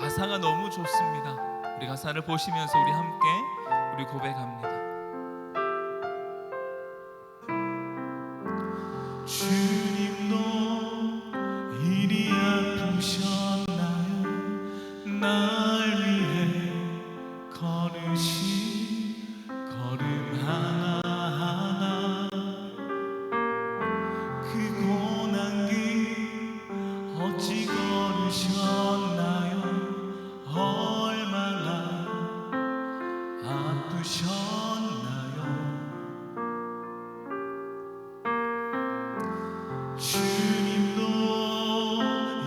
가사가 너무 좋습니다. 우리 가사를 보시면서 우리 함께 우리 고백합니다. 주님도 이리 아프셨나요? 날 위해 걸으신 걸음 하나하나, 그 고난길 어찌 걸으셨나요? 얼마나 아프셨나요? 주님도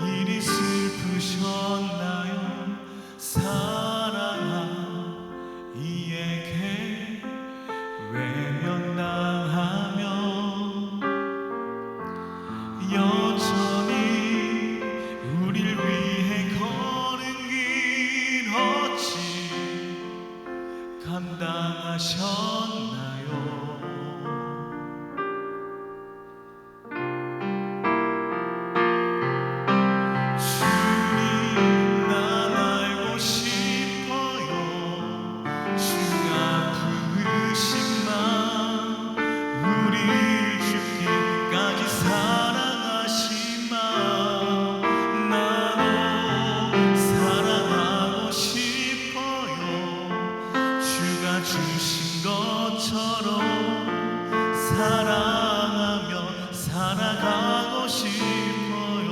이리 슬프셨나요? 사랑한 이에게 외면당하며 여전히 우릴 위해 걸은 길 어찌 감당하셨나요? 주님, 난 알고 싶어요. 주가 부르신 맘, 우릴 죽기까지 사랑하신 맘, 나도 사랑하고 싶어요. 주가 주신 것처럼 사랑하며 살아가고 싶어요.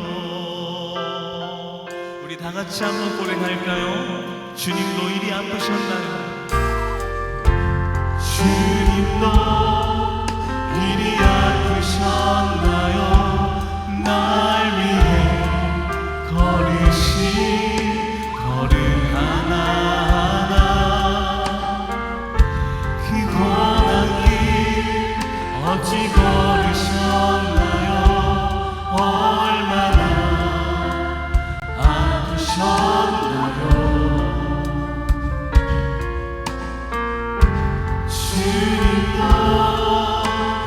우리 다 같이 한번 고백할까요? 주님도 이리 아프셨나요? 주님도 이리 아프셨나요? 날 위해 걸으신 걸음 하나하나, 그 고난길 어찌 걸으셨나요? 얼마나 아프셨나요? 주님도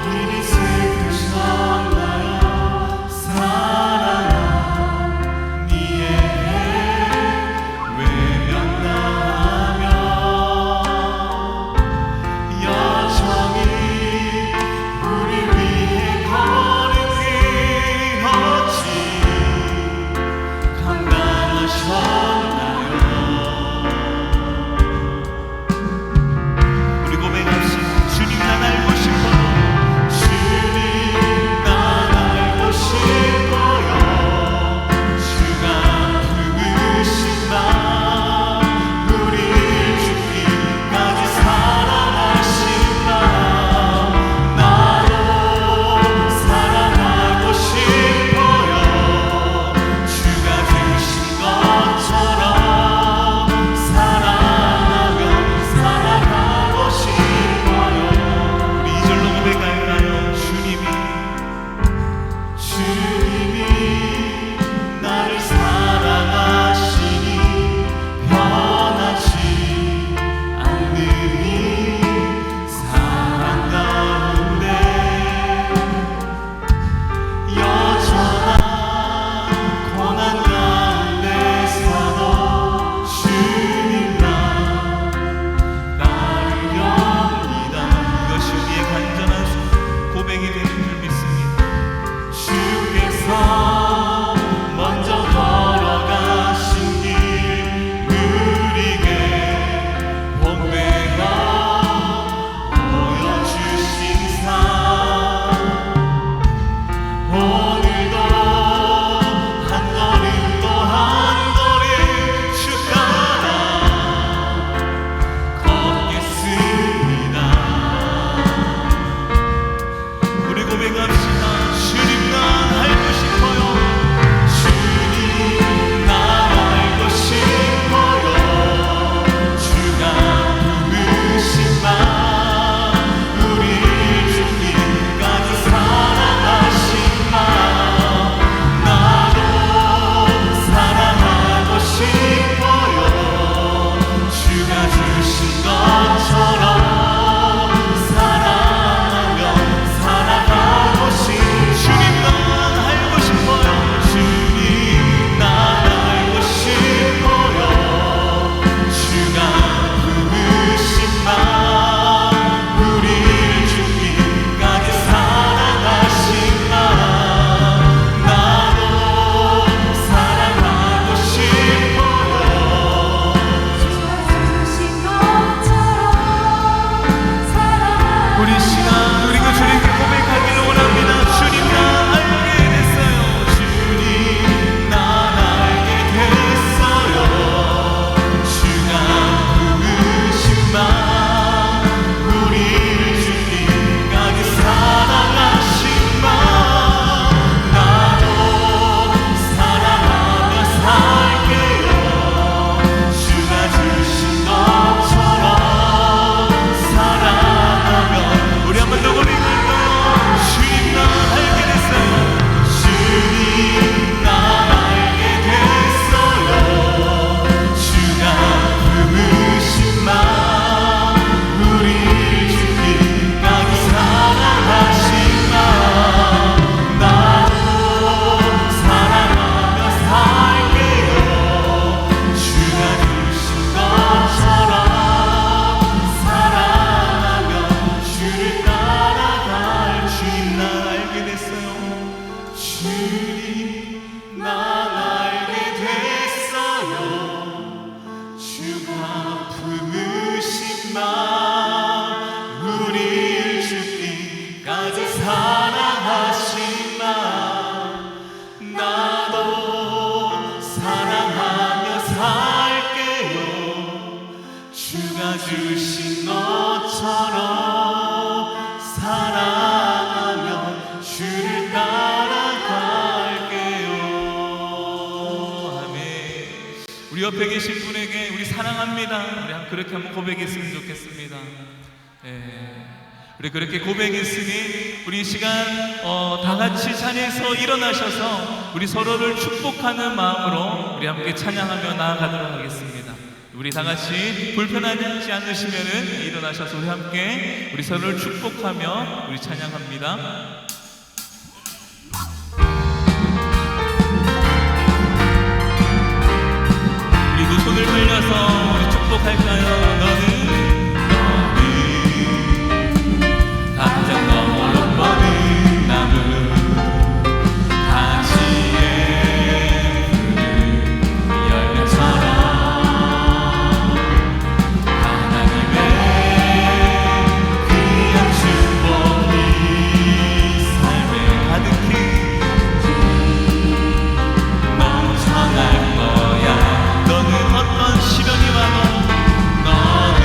이리 슬프셨나요? 품으신 마음 우리를 죽기까지 사랑하신 마음 나도 사랑하며 살게요. 주가 주신 것처럼 사랑하며 주를 따라갈게요. 아멘. 우리 옆에 계신 분에게 우리 사랑합니다. 우리 그렇게 한번 고백했으면 좋겠습니다. 우리 그렇게 고백했으니 우리 이 시간 다 같이 자리에서 일어나셔서 우리 서로를 축복하는 마음으로 우리 함께 찬양하며 나아가도록 하겠습니다. 우리 다 같이 불편하지 않으시면은 일어나셔서 우리 함께 우리 서로를 축복하며 우리 찬양합니다. 우리 두 손을 벌려서 우리 축복할까요? 너는 당장 너머로 뻗은 나무 가지에 푸른 열매처럼 하나님의 귀한 축복이 삶에 가득히 넘쳐날 거야. 너는 어떤 시련이 와도 너는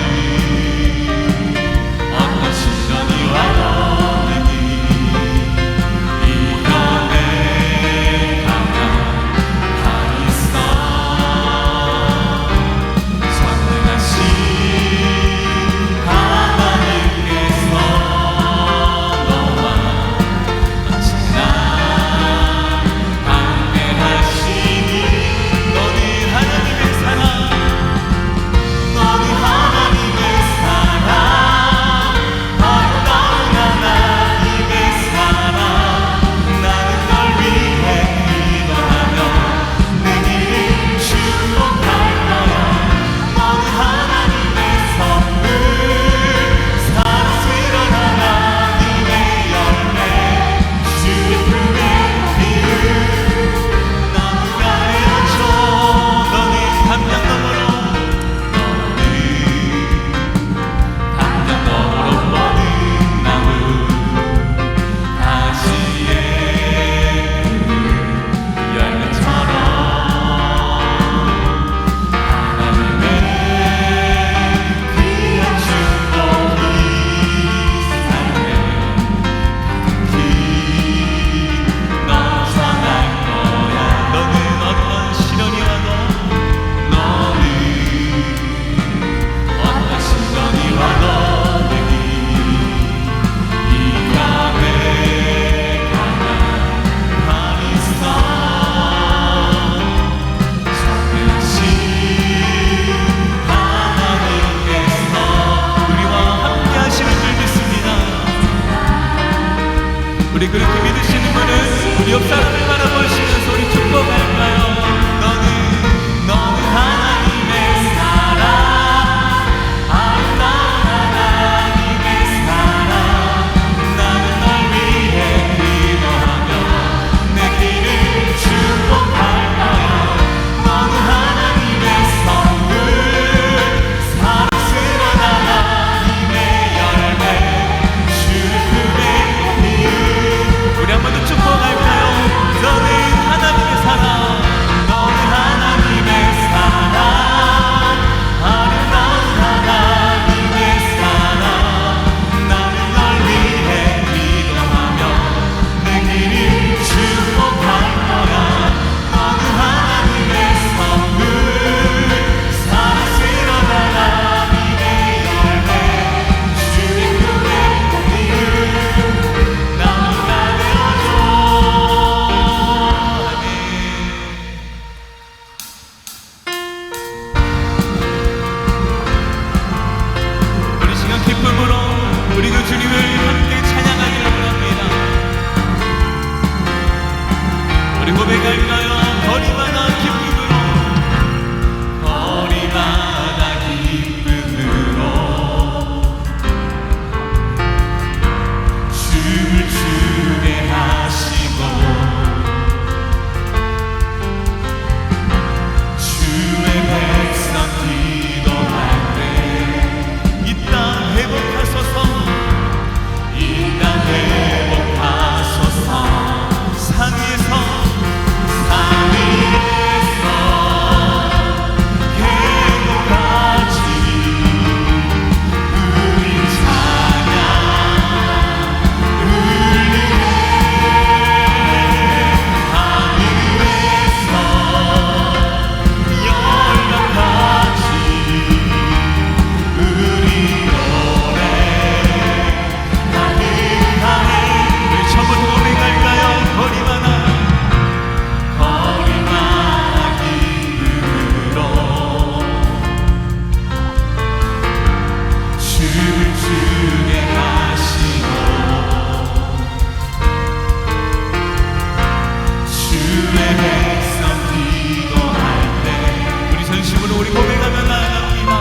우리 고백하며 나아갑니다.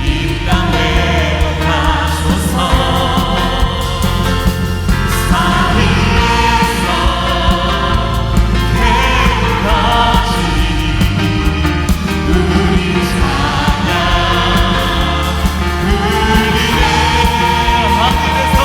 이 땅 회복하소서. 사이에서 행복하시니 우리 찬양 흘리네. 하늘에서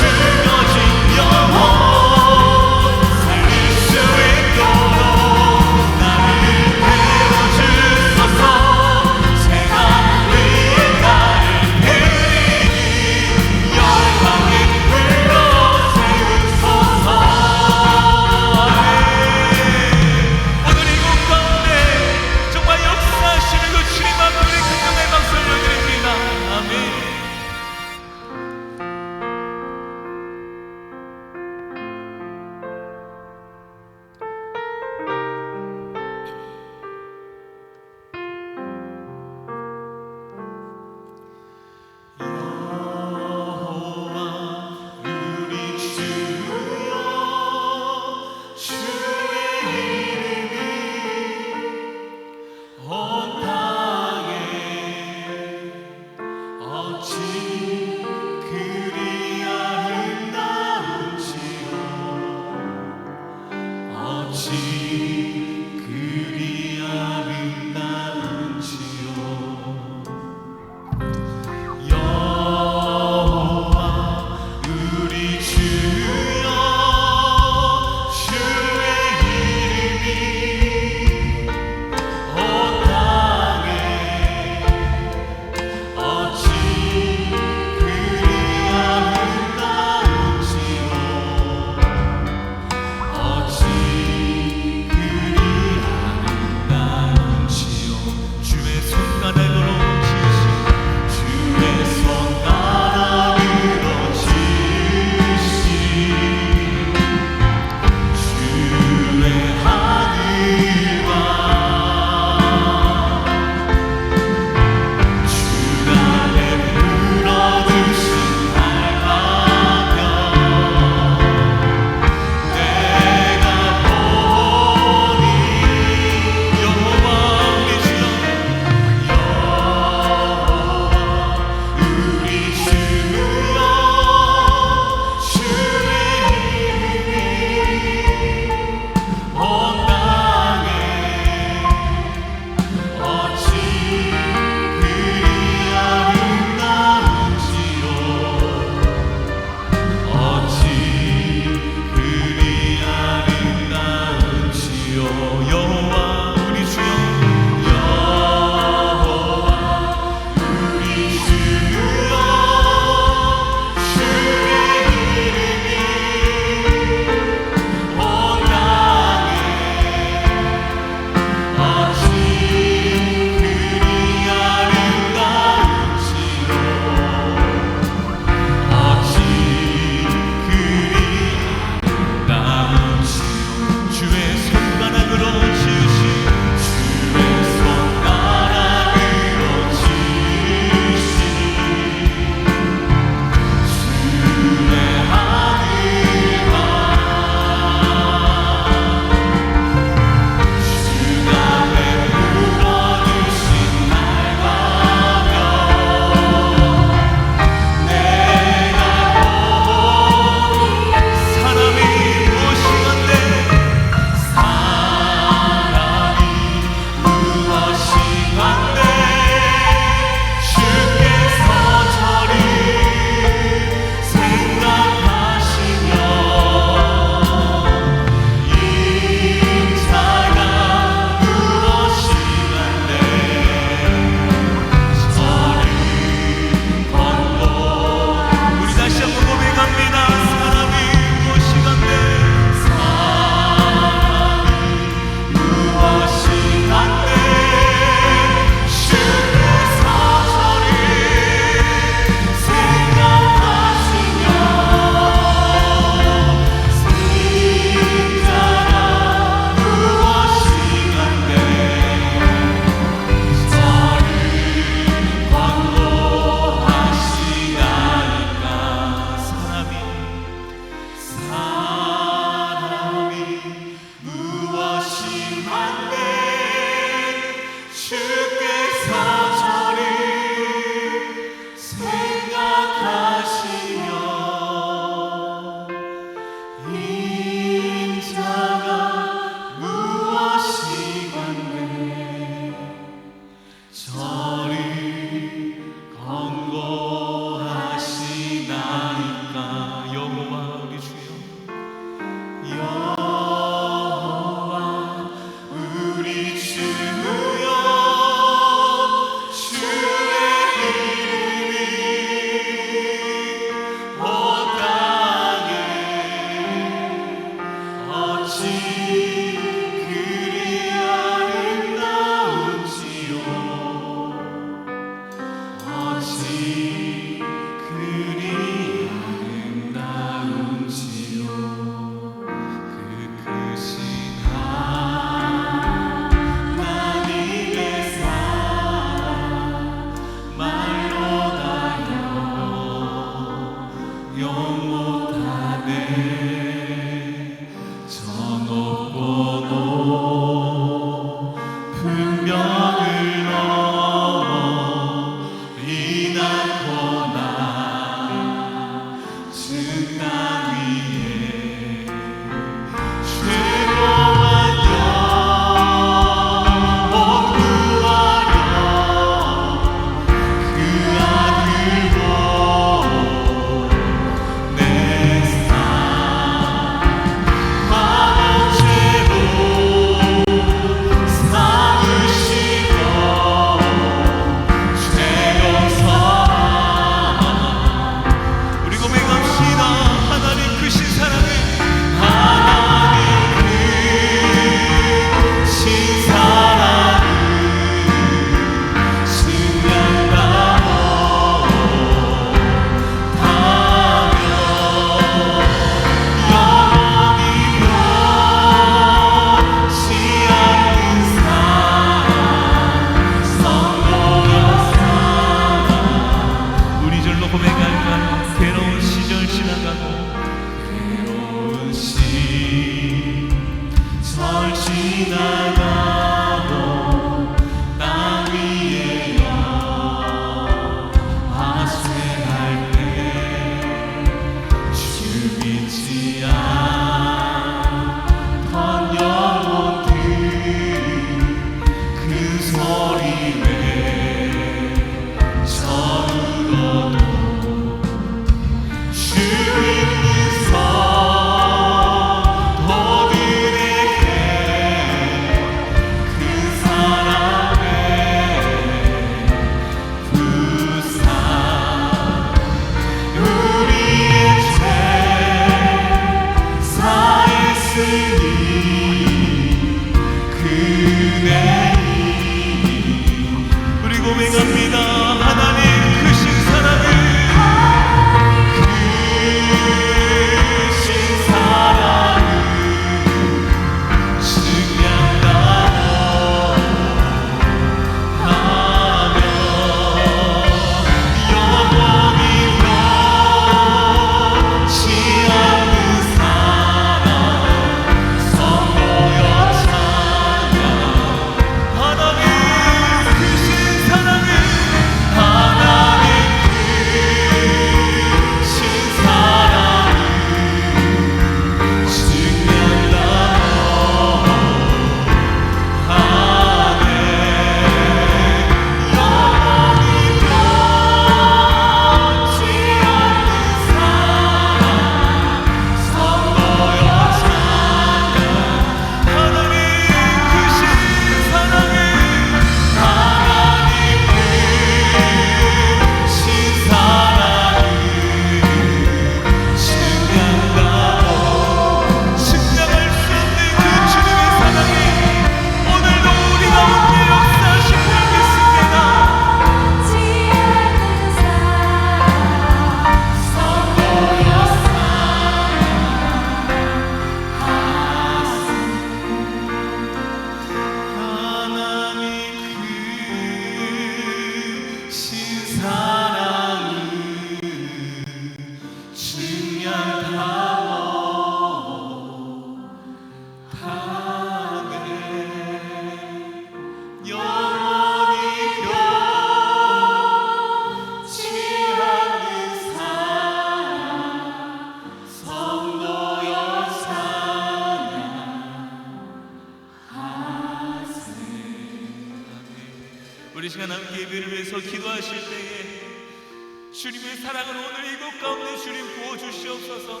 우리 시간 함께 예배를 위해서 기도하실 때에 주님의 사랑을 오늘 이곳 가운데 주님 부어주시옵소서.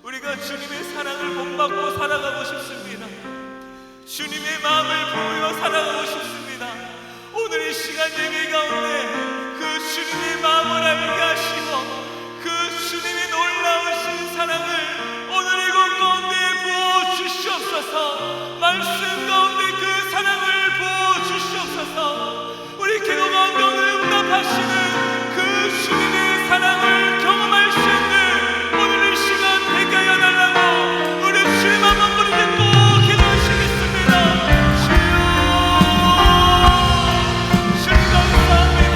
우리가 주님의 사랑을 본받고 살아가고 싶습니다. 주님의 마음을 보여 살아가고 싶습니다. 오늘 이 시간 예배 가운데 그 주님의 마음을 알게 하시고 그 주님의 놀라우신 사랑을 오늘 이곳 가운데 부어주시옵소서. 말씀 가운데 그 사랑을 부어주시옵소서. 우리 기도 가운데 오늘 응답하시는 그 주님의 사랑을 경험할 수 있는 오늘 이 시간 되게 하여 달라고 우리 주님 한번 부르 듣고 기도하시겠습니다. 주여, 주님 감사합니다.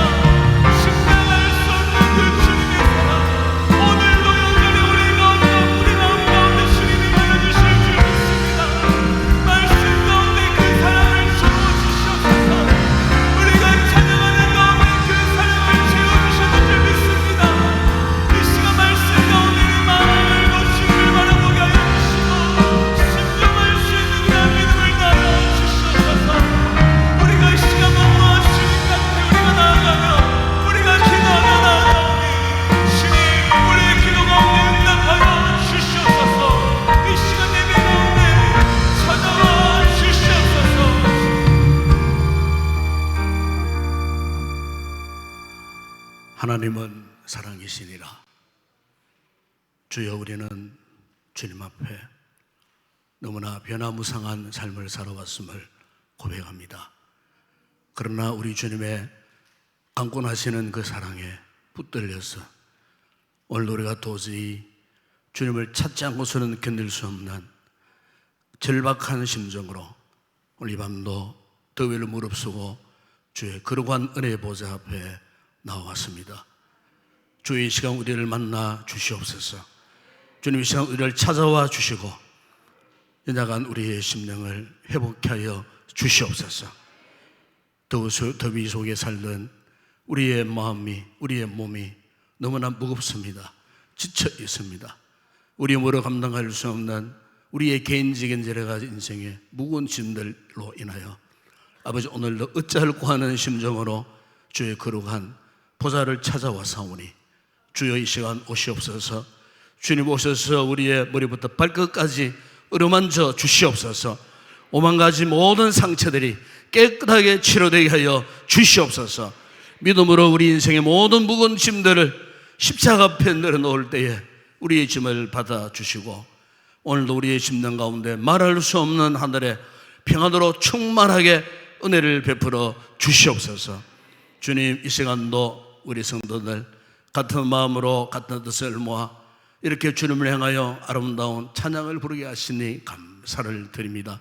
식량할 수 없는 그 주님의 사랑 오늘도 여전히 우리 가운데 우리 마음 가운데 주님이 보여주실 줄 믿습니다. 말씀 가운데 그 사랑을 채워주시옵소서. 우리가 찬양하는 가운데 그 사랑을 채워주시는 줄 믿습니다. 이 시간 말씀 가운데 내 마음을 열고 주님을 바라보게 하여 주시고 순종할 수 있는 그 믿음을 나눠 주시옵소서. 우리가 이 시간 너무나 주님 앞에 우리가 나아가며 우리가 기도하며 나아가오니 주님 우리의 기도 가운데 응답하여 주시옵소서. 이 시간 예배 가운데 찾아와 주시옵소서. 하나님은 사랑이시니라. 주여, 우리는 주님 앞에 너무나 변화무쌍한 삶을 살아왔음을 고백합니다. 그러나 우리 주님의 강권하시는 그 사랑에 붙들려서 오늘 우리가 도저히 주님을 찾지 않고서는 견딜 수 없는 절박한 심정으로 오늘 이 밤도 더위를 무릅쓰고 주의 거룩한 은혜의 보좌 앞에 나왔습니다. 주의 이 시간 우리를 만나 주시옵소서. 주님 이 시간 우리를 찾아와 주시고 연약한 우리의 심령을 회복케 하여 주시옵소서. 더위 속에 살던 우리의 마음이 우리의 몸이 너무나 무겁습니다. 지쳐 있습니다. 우리 몸으로 감당할 수 없는 우리의 개인적인 여러 가지 인생의 무거운 짐들로 인하여 아버지 오늘도 어찌할꼬 하는 심정으로 주의 거룩한 보좌를 찾아와 사오니 주여 이 시간 오시옵소서. 주님 오셔서 우리의 머리부터 발끝까지 어루만져 주시옵소서. 오만 가지 모든 상처들이 깨끗하게 치료되게 하여 주시옵소서. 믿음으로 우리 인생의 모든 무거운 짐들을 십자가 앞에 내려놓을 때에 우리의 짐을 받아주시고 오늘도 우리의 심령 가운데 말할 수 없는 하늘의 평안으로 충만하게 은혜를 베풀어 주시옵소서. 주님 이 시간도 우리 성도들 같은 마음으로 같은 뜻을 모아 이렇게 주님을 향하여 아름다운 찬양을 부르게 하시니 감사를 드립니다.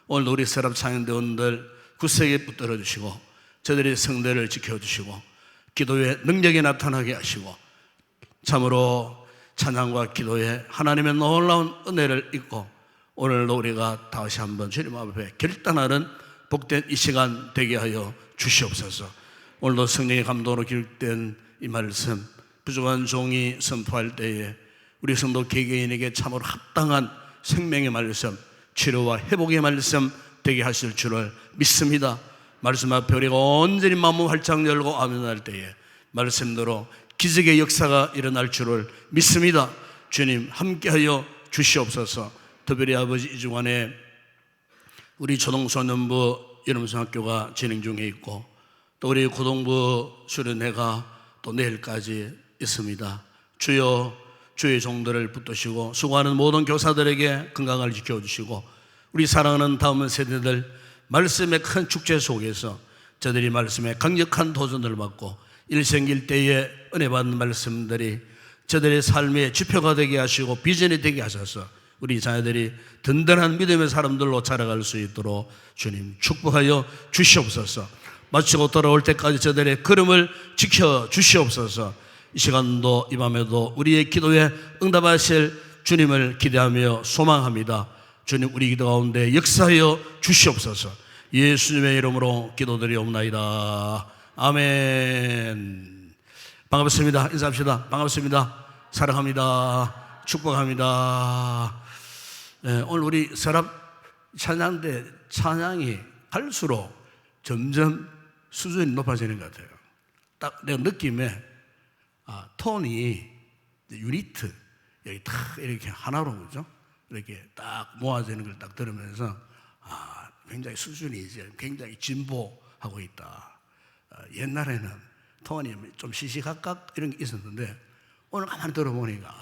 오늘도 우리 세랍 찬양대원들 굳세게 붙들어 주시고 저들의 성대를 지켜주시고 기도의 능력이 나타나게 하시고 참으로 찬양과 기도에 하나님의 놀라운 은혜를 잊고 오늘도 우리가 다시 한번 주님 앞에 결단하는 복된 이 시간 되게 하여 주시옵소서. 오늘도 성령의 감동으로 기록된 이 말씀 부족한 종이 선포할 때에 우리 성도 개개인에게 참으로 합당한 생명의 말씀, 치료와 회복의 말씀 되게 하실 줄을 믿습니다. 말씀 앞에 우리가 온전히 마음을 활짝 열고 아멘할 때에 말씀대로 기적의 역사가 일어날 줄을 믿습니다. 주님 함께하여 주시옵소서. 특별히 아버지 이 주간에 우리 초등소년부 여름중학교가 진행 중에 있고 또 우리 고등부 수련회가 또 내일까지 있습니다. 주여 주의 종들을 붙드시고 수고하는 모든 교사들에게 건강을 지켜주시고 우리 사랑하는 다음 세대들 말씀의 큰 축제 속에서 저들이 말씀의 강력한 도전을 받고 일생일대에 은혜 받는 말씀들이 저들의 삶의 지표가 되게 하시고 비전이 되게 하셔서 우리 자녀들이 든든한 믿음의 사람들로 자라갈 수 있도록 주님 축복하여 주시옵소서. 마치고 돌아올 때까지 저들의 걸음을 지켜 주시옵소서. 이 시간도 이 밤에도 우리의 기도에 응답하실 주님을 기대하며 소망합니다. 주님 우리 기도 가운데 역사하여 주시옵소서. 예수님의 이름으로 기도드리옵나이다. 아멘. 반갑습니다. 인사합시다. 반갑습니다. 사랑합니다. 축복합니다. 네, 오늘 우리 서랍 찬양대 찬양이 갈수록 점점 수준이 높아지는 것 같아요. 딱 내 느낌에 톤이 유니트 여기 딱 이렇게 하나로 그죠? 이렇게 딱 모아지는 걸 딱 들으면서 굉장히 수준이 이제 굉장히 진보하고 있다. 옛날에는 톤이 좀 시시각각 이런 게 있었는데 오늘 가만히 들어보니까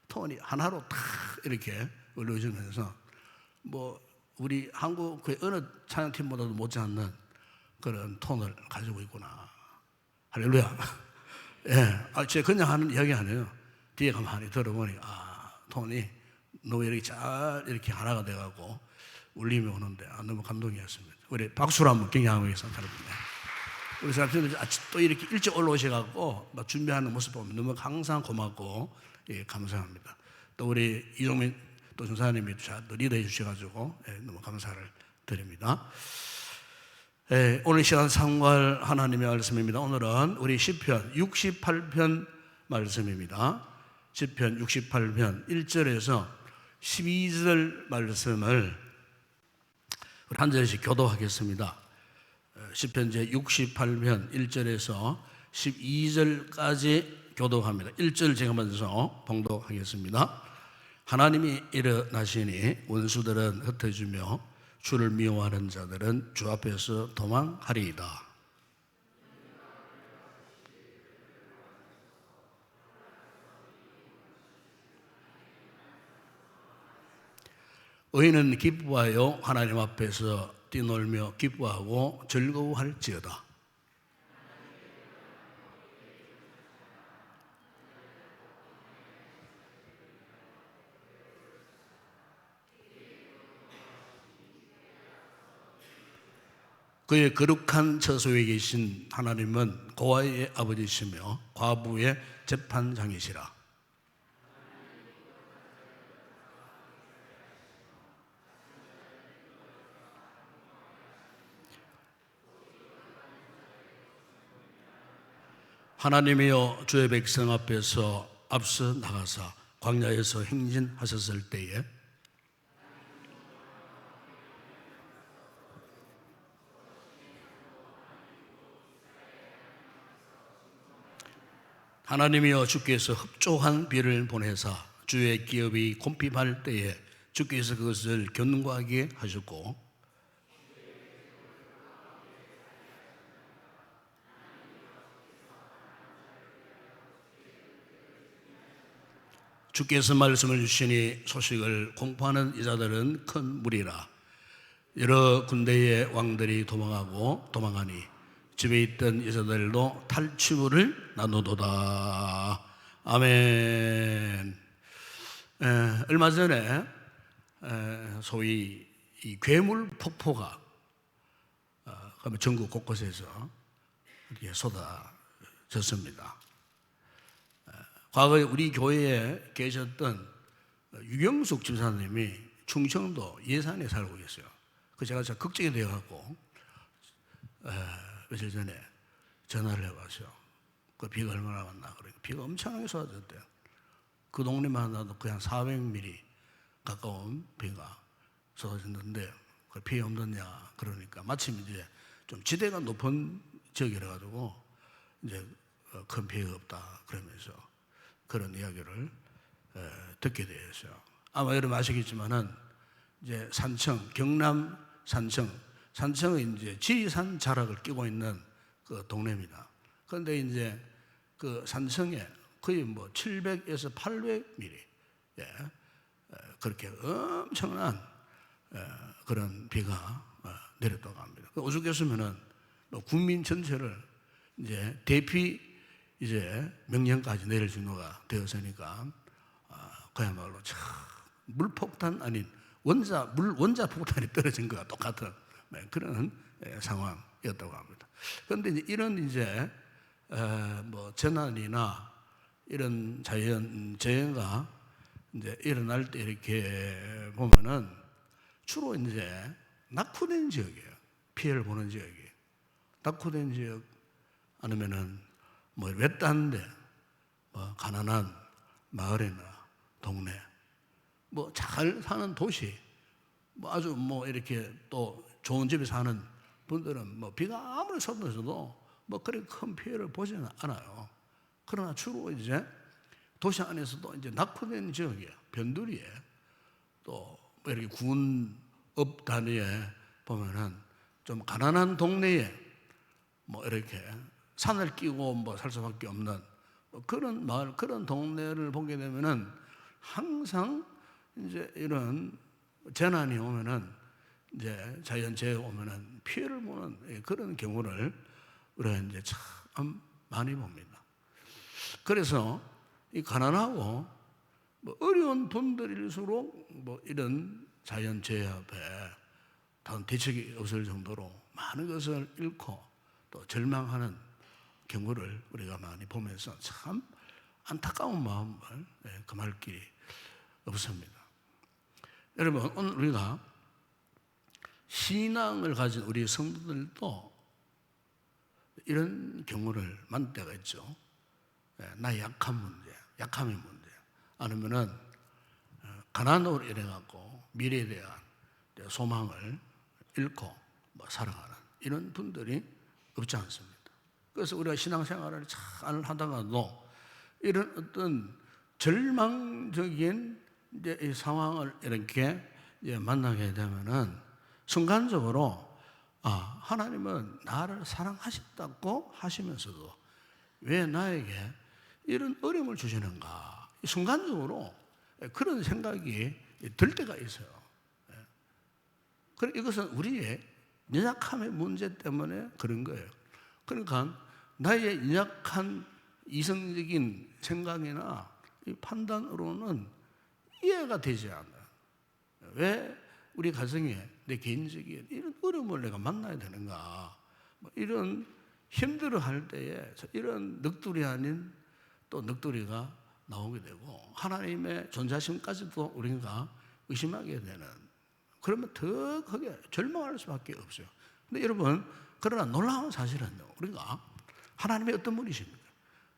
톤이 하나로 딱 이렇게 올려주면서 뭐 우리 한국 그 어느 찬양팀보다도 못지않는 그런 톤을 가지고 있구나. 할렐루야. 예, 제가 그냥 하는 이야기 아니에요. 뒤에 가만히 들어보니까 톤이 너무 이렇게 잘 이렇게 하나가 돼가고 울림이 오는데 너무 감동이었습니다. 우리 박수로 한번 경향하고 계십니다. 우리 사람들은 또 이렇게 일찍 올라오셔갖고 막 준비하는 모습 보면 너무 항상 고맙고 감사합니다. 또 우리 이종민 또 전사님이 잘 리더해 주셔가지고 너무 감사를 드립니다. 오늘 시간 상고할 하나님의 말씀입니다. 오늘은 우리 시편 68편 말씀입니다. 시편 68편 1절에서 12절 말씀을 우리 한 절씩 교도하겠습니다. 시편 제 68편 1절에서 12절까지 교도합니다. 1절 제가 먼저 봉독하겠습니다. 하나님이 일어나시니 원수들은 흩어지며 주를 미워하는 자들은 주 앞에서 도망하리이다. 의인은 기뻐하여 하나님 앞에서 뛰놀며 기뻐하고 즐거워할지어다. 그의 거룩한 처소에 계신 하나님은 고아의 아버지시며 과부의 재판장이시라. 하나님이여 주의 백성 앞에서 앞서 나가사 광야에서 행진하셨을 때에 하나님이여 주께서 흡족한 비를 보내사 주의 기업이 곰핍할 때에 주께서 그것을 견고하게 하셨고 주께서 말씀을 주시니 소식을 공포하는 이자들은 큰 무리라. 여러 군대의 왕들이 도망하니 집에 있던 여자들도 탈취물을 나누도다. 아멘. 얼마 전에 소위 이 괴물 폭포가 전국 곳곳에서 이렇게 쏟아졌습니다. 과거에 우리 교회에 계셨던 유경숙 집사님이 충청도 예산에 살고 계세요. 그 제가 걱정이 되어갖고 며칠 전에 전화를 해봤어요. 그 비가 얼마나 왔나 그러니까 비가 엄청나게 쏟아졌대요. 그 동네만 해도 그냥 400mm 가까운 비가 쏟아졌는데 그 비 없느냐 그러니까 마침 이제 좀 지대가 높은 지역이라 가지고 이제 큰 피해가 없다 그러면서 그런 이야기를 듣게 되었어요. 아마 여러분 아시겠지만은 이제 산청 경남 산청은 이제 지리산 자락을 끼고 있는 그 동네입니다. 그런데 이제 그 산청에 거의 뭐 700에서 800mm 그렇게 엄청난 그런 비가 내렸다고 합니다. 오죽했으면은 국민 전체를 이제 대피 이제 명령까지 내릴 정도가 되었으니까 그야말로 참 물폭탄 아닌 원자 폭탄이 떨어진 것과 똑같은 그런 상황이었다고 합니다. 그런데 이제 이런 이제 뭐 재난이나 이런 자연 재해가 이제 일어날 때 이렇게 보면은 주로 이제 낙후된 지역이에요. 피해를 보는 지역이 낙후된 지역 아니면은 뭐 외딴데 뭐 가난한 마을이나 동네 뭐 잘 사는 도시 뭐 아주 뭐 이렇게 또 좋은 집에 사는 분들은 뭐 비가 아무리 쏟아져도 뭐 그렇게 큰 피해를 보지는 않아요. 그러나 주로 이제 도시 안에서도 이제 낙후된 지역이에요. 변두리에 또 뭐 이렇게 군업 단위에 보면은 좀 가난한 동네에 뭐 이렇게 산을 끼고 뭐 살 수밖에 없는 그런 마을, 그런 동네를 보게 되면은 항상 이제 이런 재난이 오면은 이제 자연재해가 오면은 피해를 보는 그런 경우를 우리가 이제 참 많이 봅니다. 그래서 이 가난하고 뭐 어려운 분들일수록 뭐 이런 자연재해 앞에 다른 대책이 없을 정도로 많은 것을 잃고 또 절망하는 경우를 우리가 많이 보면서 참 안타까운 마음을 금할 길이 없습니다. 여러분 오늘 우리가 신앙을 가진 우리 성도들도 이런 경우를 만날 때가 있죠. 나의 약함의 문제 아니면은 가난으로 인해갖고 미래에 대한 소망을 잃고 뭐 살아가는 이런 분들이 없지 않습니다. 그래서 우리가 신앙생활을 잘 하다가도 이런 어떤 절망적인 이제 이 상황을 이렇게 이제 만나게 되면은 순간적으로 하나님은 나를 사랑하셨다고 하시면서도 왜 나에게 이런 어려움을 주시는가? 순간적으로 그런 생각이 들 때가 있어요. 이것은 우리의 연약함의 문제 때문에 그런 거예요. 그러니까 나의 연약한 이성적인 생각이나 이 판단으로는 이해가 되지 않아요. 왜 우리 가정에 내 개인적인 이런 어려움을 내가 만나야 되는가? 뭐 이런 힘들어할 때에 이런 넋두리 아닌 또 넋두리가 나오게 되고 하나님의 존재하심까지도 우리가 의심하게 되는 그러면 더 크게 절망할 수밖에 없어요. 근데 여러분 그러나 놀라운 사실은요. 우리가 하나님의 어떤 분이십니까?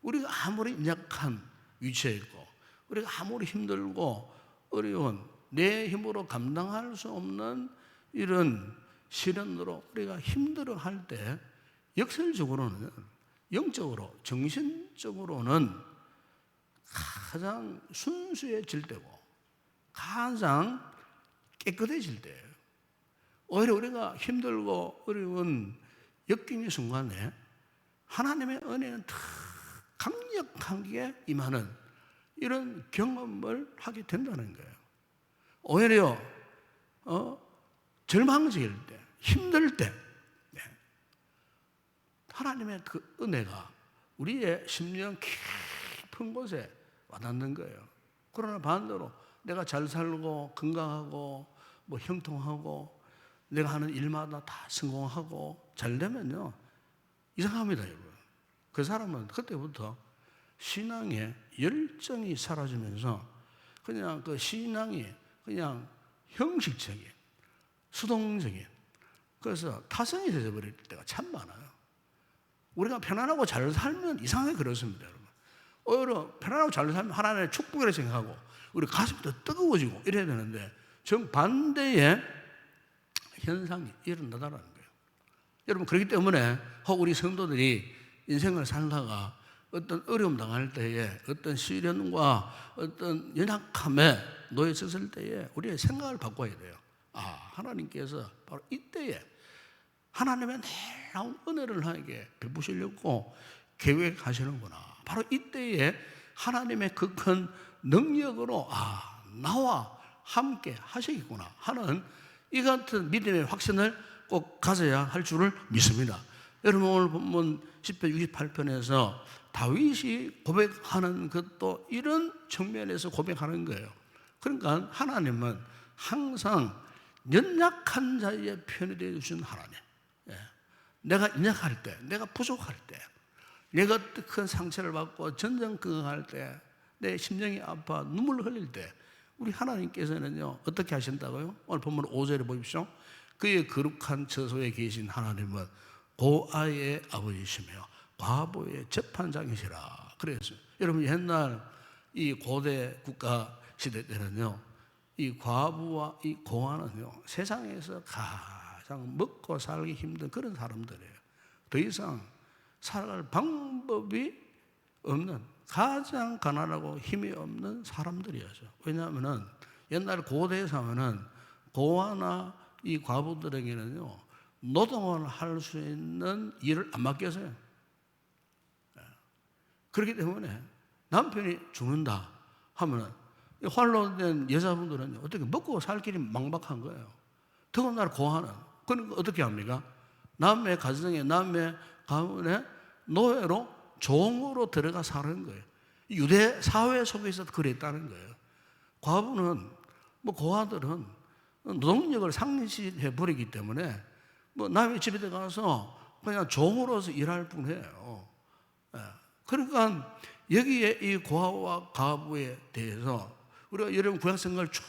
우리가 아무리 약한 위치에 있고 우리가 아무리 힘들고 어려운 내 힘으로 감당할 수 없는 이런 시련으로 우리가 힘들어할 때 역설적으로는 영적으로 정신적으로는 가장 순수해질 때고 가장 깨끗해질 때예요. 오히려 우리가 힘들고 어려운 역경의 순간에 하나님의 은혜는 더 강력하게 임하는 이런 경험을 하게 된다는 거예요. 오히려 절망적일 때, 힘들 때 하나님의 그 은혜가 우리의 심령 깊은 곳에 와닿는 거예요. 그러나 반대로 내가 잘 살고 건강하고 뭐 형통하고 내가 하는 일마다 다 성공하고 잘 되면요 이상합니다, 여러분. 그 사람은 그때부터 신앙의 열정이 사라지면서 그냥 그 신앙이 그냥 형식적인, 수동적인, 그래서 타성이 되어버릴 때가 참 많아요. 우리가 편안하고 잘 살면 이상하게 그렇습니다, 여러분. 오히려 편안하고 잘 살면 하나님의 축복이라고 생각하고 우리 가슴이 더 뜨거워지고 이래야 되는데 정반대의 현상이 일어나다라는 거예요. 여러분, 그렇기 때문에 혹 우리 성도들이 인생을 살다가 어떤 어려움 당할 때에 어떤 시련과 어떤 연약함에 놓여졌을 때에 우리의 생각을 바꿔야 돼요. 하나님께서 바로 이때에 하나님의 놀라운 은혜를 나에게 베푸시려고 계획하시는구나. 바로 이때에 하나님의 그 큰 능력으로 나와 함께 하시겠구나 하는 이 같은 믿음의 확신을 꼭 가져야 할 줄을 믿습니다. 여러분, 오늘 본문 10편 68편에서 다윗이 고백하는 것도 이런 측면에서 고백하는 거예요. 그러니까 하나님은 항상 연약한 자의 편이 되어 주신 하나님. 내가 연약할 때, 내가 부족할 때, 내가 큰 상처를 받고 전전긍긍할 때, 내 심령이 아파 눈물을 흘릴 때 우리 하나님께서는요 어떻게 하신다고요? 오늘 본문 5절에 보십시오. 그의 거룩한 처소에 계신 하나님은 고아의 아버지시며 과부의 재판장이시라 그랬어요. 여러분, 옛날 이 고대 국가 시대 때는요 이 과부와 이 고아는요 세상에서 가장 먹고 살기 힘든 그런 사람들이에요. 더 이상 살아갈 방법이 없는 가장 가난하고 힘이 없는 사람들이었죠. 왜냐하면 옛날 고대에서 하면은 고아나 이 과부들에게는요 노동을 할 수 있는 일을 안 맡겨서요. 그렇기 때문에 남편이 죽는다 하면은 활로 된 여자분들은 어떻게 먹고 살 길이 막막한 거예요. 더군다나 고아는 그러니까 어떻게 합니까? 남의 가정에, 남의 가문에 노예로 종으로 들어가 사는 거예요. 유대 사회 속에서 그랬다는 거예요. 과부는 고아들은 노동력을 상실해 버리기 때문에 남의 집에 가서 그냥 종으로서 일할 뿐이에요. 그러니까 여기에 이 고아와 과부에 대해서 우리가 여러분 구약성경을 쭉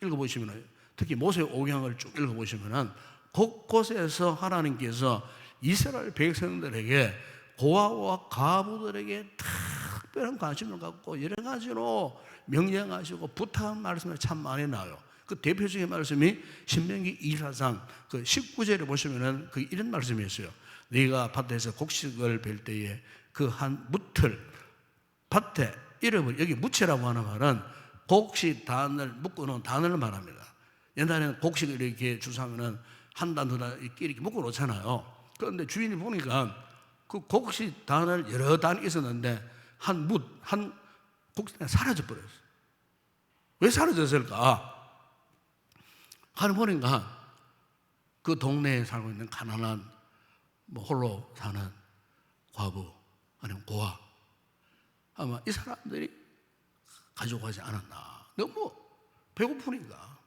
읽어보시면 특히 모세 오경을 쭉 읽어보시면 곳곳에서 하나님께서 이스라엘 백성들에게 고아와 과부들에게 특별한 관심을 갖고 여러 가지로 명령하시고 부탁한 말씀이 참 많이 나와요. 그 대표적인 말씀이 신명기 2사장 그 19절에 보시면은 그 이런 말씀이 있어요. 네가 밭에서 곡식을 벨 때에 그 한 묻을 밭에 이름을, 여기 무채라고 하는 말은 곡식 단을 묶어놓은 단을 말합니다. 옛날에는 곡식을 이렇게 주사하면은 한 단 두 단 이렇게 묶어놓잖아요. 그런데 주인이 보니까 그 곡식 단을 여러 단 있었는데 한 곡식 단이 사라져버렸어요. 왜 사라졌을까? 하는 보니까 그 동네에 살고 있는 가난한 홀로 사는 과부 아니면 고아, 아마 이 사람들이 가져가지 않았나. 너무 배고프니까.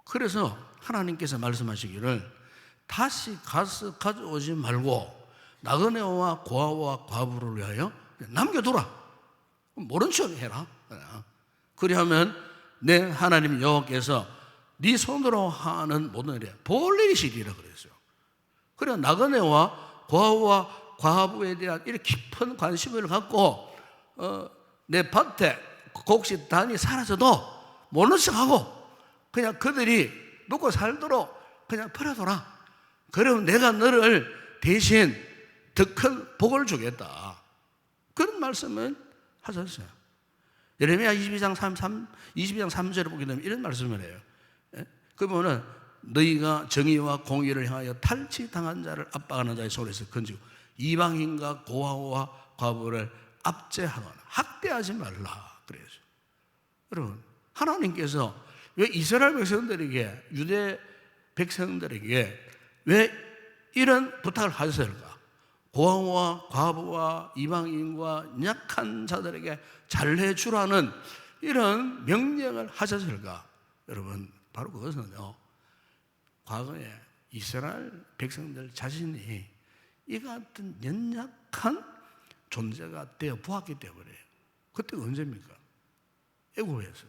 그래서 하나님께서 말씀하시기를 다시 가서 가져오지 말고 나그네와 고아와 과부를 위하여 남겨두라. 모른 척 해라. 그리하면 내 하나님 여호와께서 네 손으로 하는 모든 일에 볼 일이 있으리라 그랬어요. 그래 나그네와 고아와 과부에 대한 이렇게 깊은 관심을 갖고 내 밭에 곡식 단이 사라져도 모른 척하고 그냥 그들이 먹고 살도록 그냥 버려둬라. 그러면 내가 너를 대신 더 큰 복을 주겠다. 그런 말씀을 하셨어요. 예레미야 22장 3절에 보게 되면 이런 말씀을 해요. 그 보면은 너희가 정의와 공의를 향하여 탈취당한 자를 압박하는 자의 손에서 건지고 이방인과 고아와 과부를 압제하거나 학대하지 말라 그래야죠. 여러분, 하나님께서 왜 이스라엘 백성들에게, 유대 백성들에게 왜 이런 부탁을 하셨을까? 고아와 과부와 이방인과 약한 자들에게 잘해주라는 이런 명령을 하셨을까? 여러분, 바로 그것은요, 과거에 이스라엘 백성들 자신이 이 같은 연약한 존재가 되어 보았기 때문에. 그때가 언제입니까? 애굽에서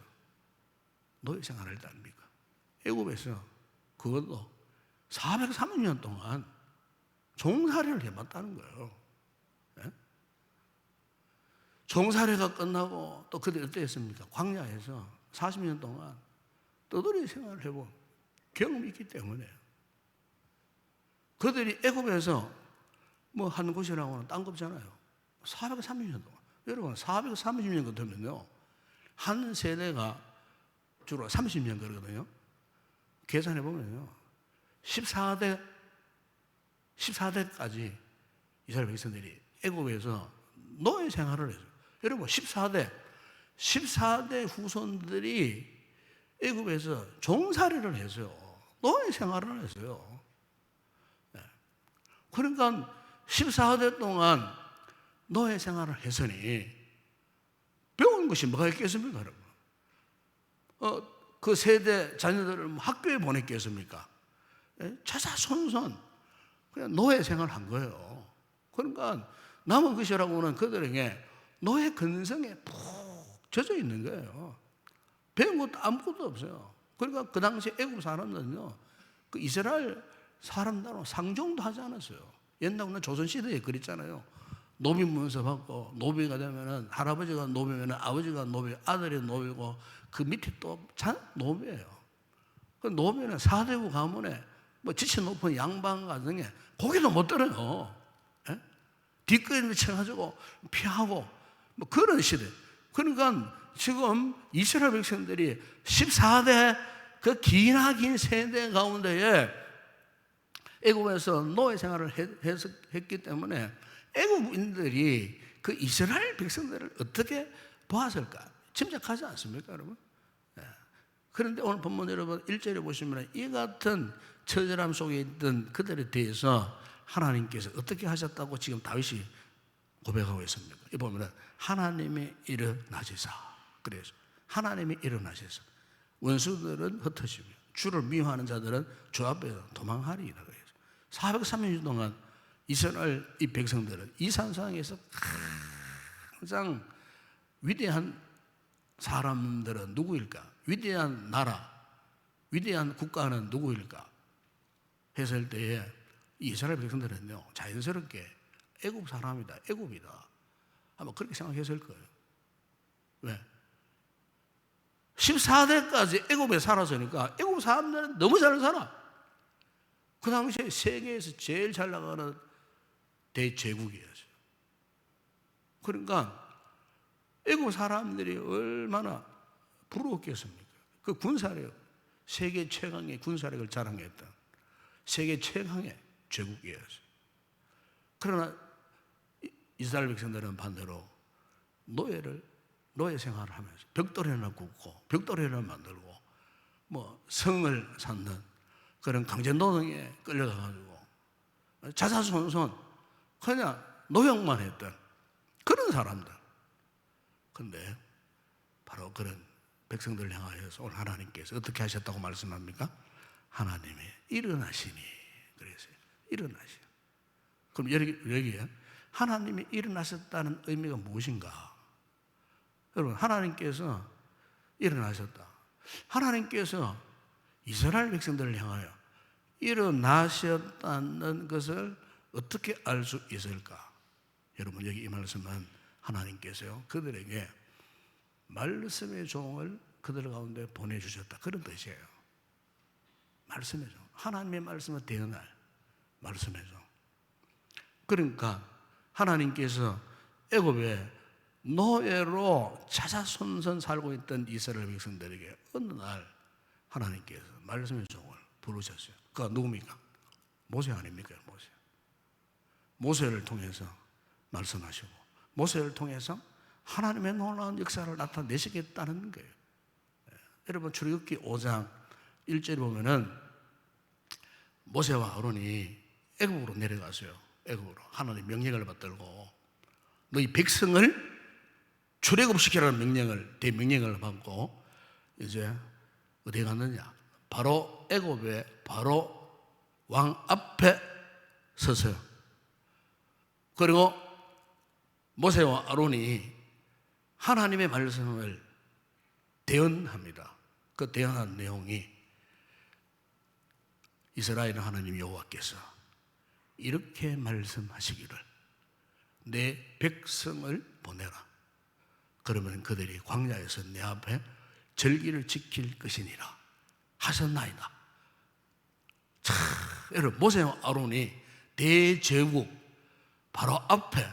노예 생활을 할 때 아닙니까? 애굽에서 그것도 430년 동안 종살이를 해봤다는 거예요. 예? 종살이가 끝나고 또 그때 어떻게 했습니까? 광야에서 40년 동안 떠돌이 생활을 해본 경험이 있기 때문에 그들이 애굽에서 뭐 한 곳이라고는 딴 거 없잖아요. 430년 동안. 여러분, 430년 같으면요, 한 세대가 주로 30년 거거든요. 계산해 보면요, 14대까지 이스라엘 백성들이 애굽에서 노예 생활을 했어요. 여러분, 14대 후손들이 애굽에서 종살이를 했어요. 노예 생활을 했어요. 그러니까 14대 동안 노예 생활을 했으니 배운 것이 뭐가 있겠습니까, 여러분? 그 세대 자녀들을 학교에 보냈겠습니까? 자자손손 그냥 노예 생활을 한 거예요. 그러니까 남은 것이라고는 그들에게 노예 근성에 푹 젖어 있는 거예요. 배운 것도 아무것도 없어요. 그러니까 그 당시 애굽 사람들은요, 그 이스라엘 사람들은 상종도 하지 않았어요. 옛날에는 조선시대에 그랬잖아요. 노비 문서 받고 노비가 되면은 할아버지가 노비면은 아버지가 노비, 아들이 노비고 그 밑에 또 노비예요. 그 노비는 사대부 가문에 뭐 지체 높은 양반 가정에 고개도 못 들어요. 예? 뒷거리를 쳐가지고 피하고 뭐 그런 시대. 그러니까 지금 이스라엘 백성들이 14대 그 기나긴 세대 가운데에 애굽에서 노예 생활을 했기 때문에 애굽인들이 그 이스라엘 백성들을 어떻게 보았을까? 짐작하지 않습니까, 여러분? 예. 그런데 오늘 본문 여러분 1절에 보시면 이 같은 처절함 속에 있던 그들에 대해서 하나님께서 어떻게 하셨다고 지금 다윗이 고백하고 있습니까? 이 보면 하나님이 일어나시사. 그래서 하나님이 일어나셔서 원수들은 흩어지며 주를 미워하는 자들은 주 앞에서 도망하리이다. 그래서 430년 동안 이스라엘 이 백성들은 이 산상에서 가장 위대한 사람들은 누구일까? 위대한 나라, 위대한 국가는 누구일까? 했을 때에 이스라엘 백성들은요, 자연스럽게 애굽 사람이다, 애굽이다 아마 그렇게 생각했을 거예요. 왜? 14대까지 애굽에 살았으니까 애굽 사람들은 너무 잘 살아. 그 당시에 세계에서 제일 잘 나가는 대제국이었어요. 그러니까 애굽 사람들이 얼마나 부러웠겠습니까? 그 군사력, 세계 최강의 군사력을 자랑했던 세계 최강의 제국이었어요. 그러나 이스라엘 백성들은 반대로 노예 생활을 하면서 벽돌이나 굽고 벽돌이나 만들고 뭐 성을 쌓는 그런 강제노동에 끌려가가지고 자자손손 그냥 노역만 했던 그런 사람들. 근데 바로 그런 백성들을 향하여서 오늘 하나님께서 어떻게 하셨다고 말씀합니까? 하나님이 일어나시니 그랬어요. 일어나시니. 그럼 여기에 하나님이 일어나셨다는 의미가 무엇인가? 여러분, 하나님께서 일어나셨다. 하나님께서 이스라엘 백성들을 향하여 일어나셨다는 것을 어떻게 알 수 있을까? 여러분, 여기 이 말씀은 하나님께서요, 그들에게 말씀의 종을 그들 가운데 보내주셨다. 그런 뜻이에요. 말씀의 종. 하나님의 말씀을 대언할 말씀의 종. 그러니까 하나님께서 애굽에 노예로 자자손손 살고 있던 이스라엘 백성들에게 어느 날 하나님께서 말씀의 종을 부르셨어요. 그가 누굽니까? 모세 아닙니까? 모세를 통해서 말씀하시고 모세를 통해서 하나님의 놀라운 역사를 나타내시겠다는 거예요. 여러분 출애굽기 5장 1절에 보면은 모세와 아론이 애굽으로 내려가서요. 애굽으로 하나님의 명령을 받들고 너희 백성을 출애굽시키라는 명령을 대명령을 받고 이제 어디 갔느냐? 바로 애굽의 바로 왕 앞에 서서요. 그리고 모세와 아론이 하나님의 말씀을 대언합니다. 그 대언한 내용이 이스라엘 하나님 여호와께서 이렇게 말씀하시기를 내 백성을 보내라. 그러면 그들이 광야에서 내 앞에 절기를 지킬 것이니라 하셨나이다. 자, 여러분 모세와 아론이 대제국 바로 앞에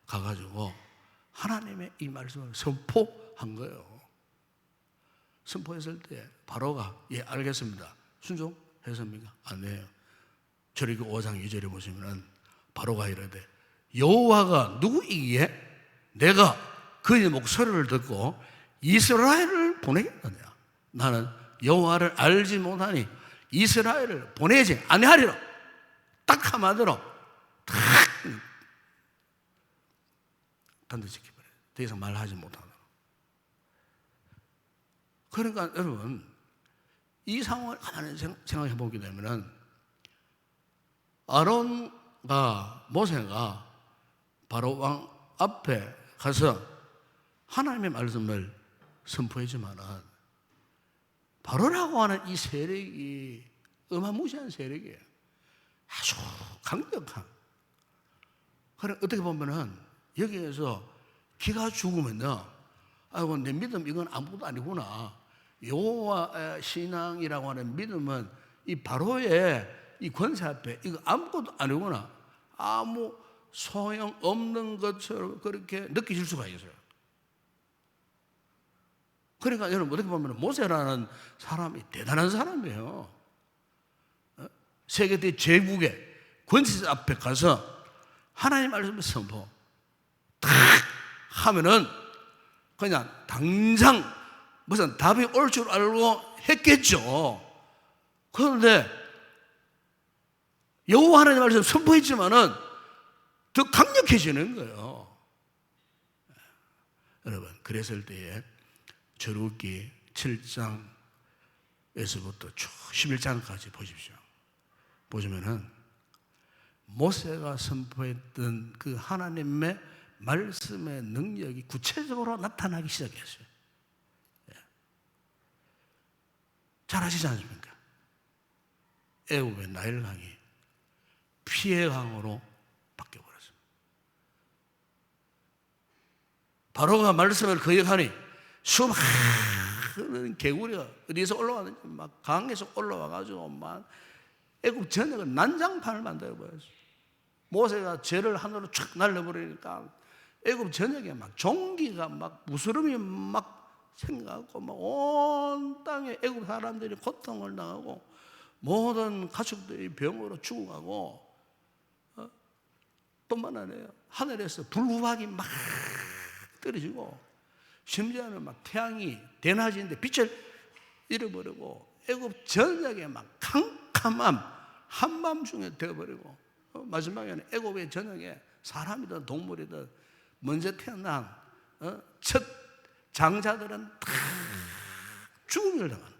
가가지고 하나님의 이 말씀을 선포한 거예요. 선포했을 때 바로가 예 알겠습니다. 순종했습니까? 아니에요. 출애굽기 5장 2절에 보시면 바로가 이르되 여호와가 누구이기에 내가 그의 목소리를 듣고 이스라엘을 보내겠느냐? 나는 여호와를 알지 못하니 이스라엘을 보내지 아니하리라. 딱 한마디로 딱 단도직입해요. 더 이상 말하지 못하다. 그러니까 여러분 이 상황을 가만히 생각해 보게 되면은 아론과 모세가 바로 왕 앞에 가서 하나님의 말씀을 선포했지만은 바로라고 하는 이 세력이 어마무시한 세력이에요. 아주 강력한. 그래 어떻게 보면은 여기에서 기가 죽으면요, 아이고 내 믿음 이건 아무것도 아니구나. 여호와 신앙이라고 하는 믿음은 이 바로의 이 권세 앞에 이거 아무것도 아니구나. 아무 소용 없는 것처럼 그렇게 느끼실 수가 있어요. 그러니까 여러분 어떻게 보면 모세라는 사람이 대단한 사람이에요. 세계 대제국의 권세 앞에 가서 하나님 말씀을 선포 탁 하면은 그냥 당장 무슨 답이 올 줄 알고 했겠죠. 그런데 여호와 하나님 말씀 선포했지만은 더 강력해지는 거예요. 여러분 그랬을 때에 출애굽기 7장에서부터 쭉 11장까지 보십시오. 보시면은 모세가 선포했던 그 하나님의 말씀의 능력이 구체적으로 나타나기 시작했어요. 잘 아시지 않습니까? 애굽의 나일강이 피의 강으로 바뀌어버렸습니다. 바로가 말씀을 거역하니 수많은 개구리가 어디서 올라왔는지 막 강에서 올라와가지고 막 애굽 전역을 난장판을 만들어버렸어요. 모세가 죄를 하늘로 쫙 날려버리니까 애굽 전역에 막 종기가 막 무스름이 막 생겨갖고 막 온 땅에 애굽 사람들이 고통을 당하고 모든 가축들이 병으로 죽어가고 뿐만 아니라 하늘에서 불우박이 막 떨어지고 심지어는 막 태양이 대낮인데 빛을 잃어버리고 애굽 전역에 막 캄캄함 한밤중에 되어버리고 마지막에는 애굽의 전역에 사람이든 동물이든 먼저 태어난 첫 장자들은 다 죽음을 당하는.